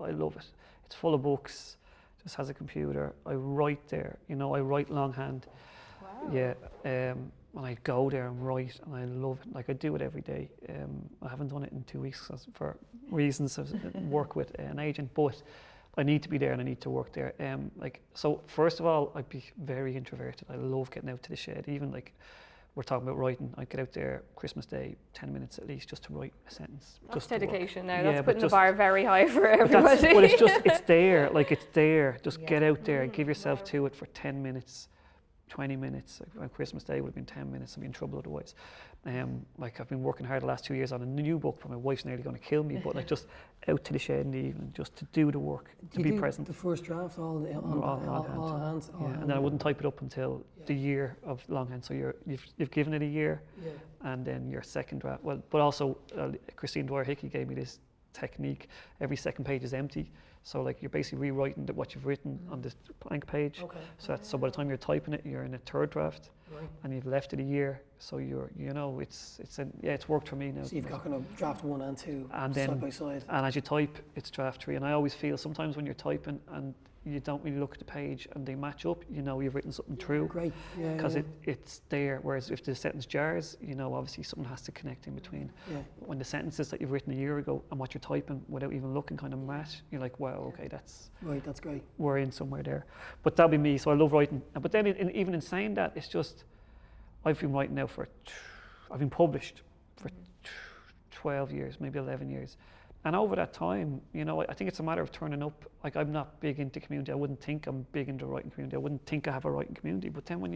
I love it. It's full of books. Just has a computer. I write there. I write longhand. Wow. Yeah. And I go there and write, and I love it. Like, I do it every day. I haven't done it in 2 weeks for reasons of work with an agent, but I need to be there and I need to work there. Like, so first of all, I'd be very introverted. I love getting out to the shed. Even like we're talking about writing, I'd get out there Christmas Day, 10 minutes at least, just to write a sentence. That's just dedication now. Yeah, That's but putting the just- bar very high for everybody. But it's just, it's there, like it's there. Just get out there, give yourself to it for 10 minutes, 20 minutes. Like on Christmas Day would have been 10 minutes, I'd be in trouble otherwise. Like I've been working hard the last 2 years on a new book, but my wife's nearly going to kill me, but like just out to the shed in the evening, just to do the work, to be present. The first draft, all hands. Yeah, and then I wouldn't type it up until the year of longhand. So you've given it a year, and then your second draft. Well, but also Christine Dwyer-Hickey gave me this technique. Every second page is empty, so like you're basically rewriting what you've written on this blank page. Okay. So by the time you're typing it, you're in a third draft, and you've left it a year. So it's worked for me now. So you've got kind of draft 1 and 2 And then, side by side. And as you type, it's draft 3. And I always feel sometimes when you're typing and you don't really look at the page and they match up, you know you've written something true. Great. Yeah. Because it's there. Whereas if the sentence jars, you know, obviously something has to connect in between. Yeah. When the sentences that you've written a year ago and what you're typing without even looking kind of match, you're like, wow, okay, that's great. We're in somewhere there. But that'll be me. So I love writing. But then even in saying that, it's just, I've been writing now I've been published for 12 years, maybe 11 years. And over that time, you know, I think it's a matter of turning up. Like, I'm not big into community. I wouldn't think I'm big into writing community. I wouldn't think I have a writing community. But then when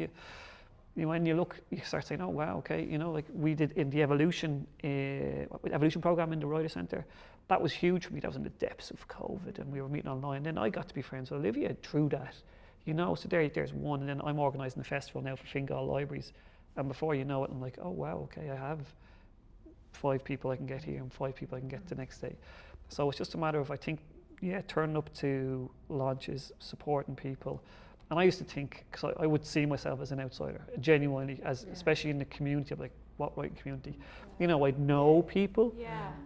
you look, you start saying, oh, wow, okay, you know, like we did in the evolution program in the Writer Centre, that was huge for me. That was in the depths of COVID and we were meeting online. Then I got to be friends with Olivia through that, you know, so there's one. And then I'm organising a festival now for Fingal Libraries. And before you know it, I'm like, oh, wow, okay, I have 5 people I can get here and 5 people I can get the next day. So it's just a matter of, I think, turning up to launches, supporting people. And I used to think, because I would see myself as an outsider, genuinely, especially in the community, of like, what writing community? You know, I'd know people,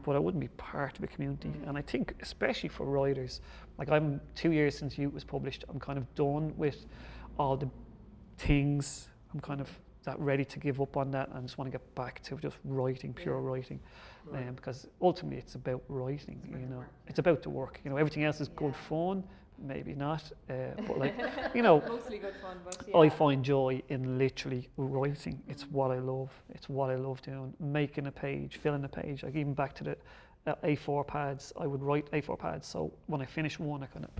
but I wouldn't be part of a community. And I think, especially for writers, like I'm 2 years since Youth was published, I'm kind of done with all the things. I'm kind of ready to give up on that and just want to get back to just writing, pure writing, because ultimately it's about writing. You know, it's about the work. You know, everything else is good fun, maybe not, but like, you know, Mostly good fun, but I find joy in literally writing. It's what I love. It's what I love doing. Making a page, filling a page. Like even back to the A4 pads, I would write A4 pads. So when I finish one, I kind of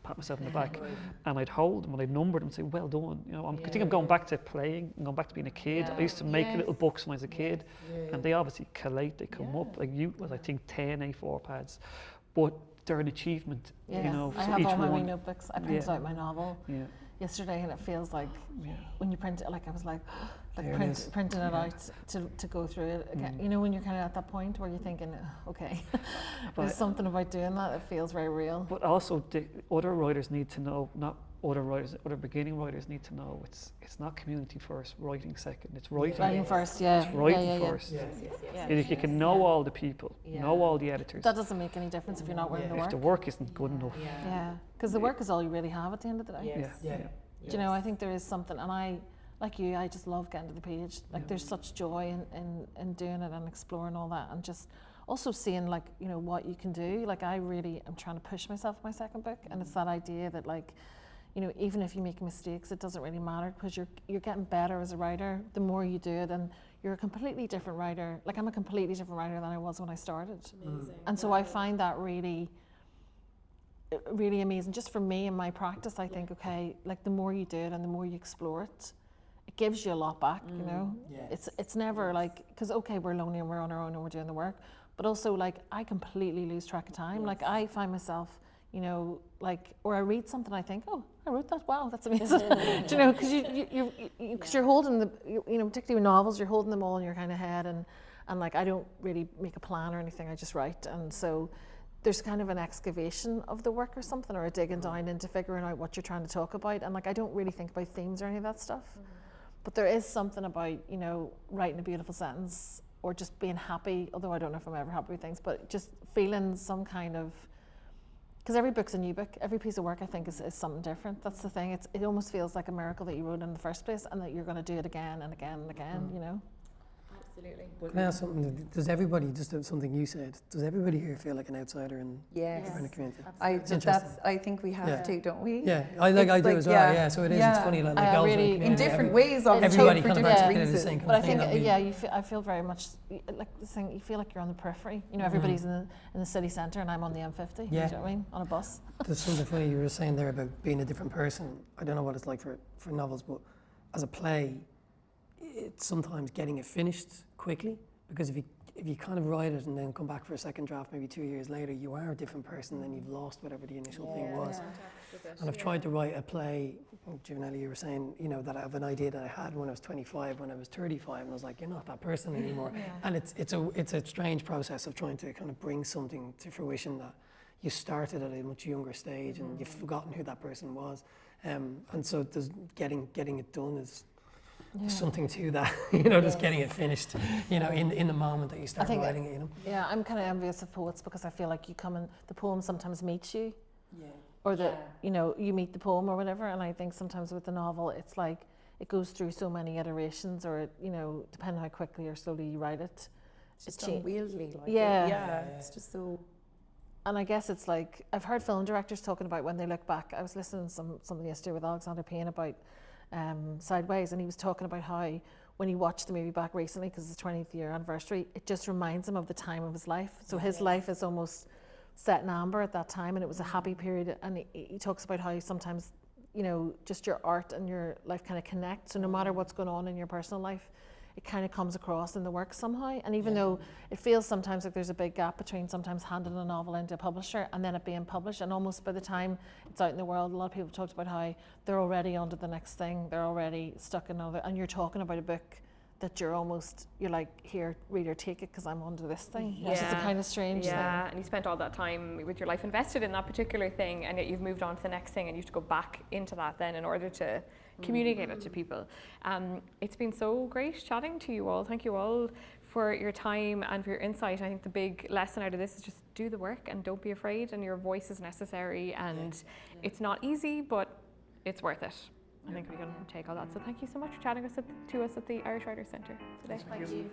pat myself in the back, and I'd hold them and I'd number them and say, well done. You know, I think I'm going back to playing, I'm going back to being a kid. I used to make little books when I was a kid, and they obviously collate, they come up. Like Youth was, I think, 10 A4 pads, but they're an achievement, you know. I so have each all my one, notebooks. I printed out my novel yesterday, and it feels like when you print it, like I was like printing it out to go through it again. You know, when you're kind of at that point where you're thinking, okay, there's something about doing that. It feels very real. But also, the other writers need to know, not other writers, other beginning writers need to know it's not community first, writing second. It's writing First, It's writing first. You can know all the people, know all the editors. That doesn't make any difference if you're not willing to work. If the work isn't good enough. Because the work is all you really have at the end of the day. Do you know, I think there is something, and I, like you, I just love getting to the page. Like there's such joy in doing it and exploring all that, and just also seeing, like, you know, what you can do. Like I really am trying to push myself with my second book, and it's that idea that, like, you know, even if you make mistakes, it doesn't really matter, because you're getting better as a writer the more you do it, and you're a completely different writer. Like I'm a completely different writer than I was when I started. Amazing. And so I find that really amazing. Just for me and my practice, I think, okay, like the more you do it and the more you explore it, it gives you a lot back, you know? It's never like, because okay, we're lonely and we're on our own and we're doing the work, but also like I completely lose track of time. Like I find myself, you know, like, or I read something, I think, oh, I wrote that, wow, that's amazing. Do you know, because you're holding the, you know, particularly with novels, you're holding them all in your kind of head, and like I don't really make a plan or anything, I just write. And so there's kind of an excavation of the work or something, or a digging down into figuring out what you're trying to talk about. And like I don't really think about themes or any of that stuff, but there is something about, you know, writing a beautiful sentence or just being happy, although I don't know if I'm ever happy with things, but just feeling some kind of, because every book's a new book, every piece of work I think is something different. That's the thing. It almost feels like a miracle that you wrote in the first place, and that you're going to do it again and again and again, you know? Absolutely. Can I ask something? Does everybody, just something you said, does everybody here feel like an outsider in Yes. the community? I think we have to, don't we? Yeah, I do as well. Yeah, so it is. It's funny, like girls really, in the In community, different ways, obviously, everybody for kind of different articulated the reasons. same kind But I of thing. think, I feel very much like the thing. You feel like you're on the periphery. You know, everybody's in the city centre, and I'm on the M50. Yeah. You know what I mean? On a bus. There's something funny you were saying there about being a different person. I don't know what it's like for novels, but as a play, it's sometimes getting it finished quickly, because if you kind of write it and then come back for a second draft maybe 2 years later, you are a different person, then you've lost whatever the initial thing was. And I've tried to write a play, Giovanelli, you were saying, you know, that I have an idea that I had when I was 25, when I was 35, and I was like, you're not that person anymore. And it's a strange process of trying to kind of bring something to fruition that you started at a much younger stage and you've forgotten who that person was. And so there's getting it done is something to that, you know, just getting it finished, you know, in the moment that you start writing it, you know. Yeah, I'm kind of envious of poets because I feel like you come and the poem sometimes meets you. Or you know, you meet the poem or whatever, and I think sometimes with the novel it's like it goes through so many iterations, or you know, depending how quickly or slowly you write it. It's just unwieldy, like it's just so. And I guess it's like I've heard film directors talking about when they look back. I was listening to something yesterday with Alexander Payne about Sideways, and he was talking about how when he watched the movie back recently, because it's the 20th year anniversary, it just reminds him of the time of his life. So his life is almost set in amber at that time, and it was a happy period. And he talks about how sometimes, you know, just your art and your life kind of connect. So no matter what's going on in your personal life, it kind of comes across in the work somehow. And even though it feels sometimes like there's a big gap between sometimes handing a novel into a publisher and then it being published, and almost by the time it's out in the world, a lot of people talked about how they're already onto the next thing, they're already stuck in another, and you're talking about a book that you're like, here, reader, take it because I'm onto this thing. Which is a kind of strange thing. Yeah, and you spent all that time with your life invested in that particular thing, and yet you've moved on to the next thing, and you have to go back into that then in order to communicate it to people. It's been so great chatting to you all. Thank you all for your time and for your insight. I think the big lesson out of this is just do the work and don't be afraid, and your voice is necessary, and it's not easy, but it's worth it. I think we can take all that. So thank you so much for chatting to us at the Irish Writers Centre today. Thank you.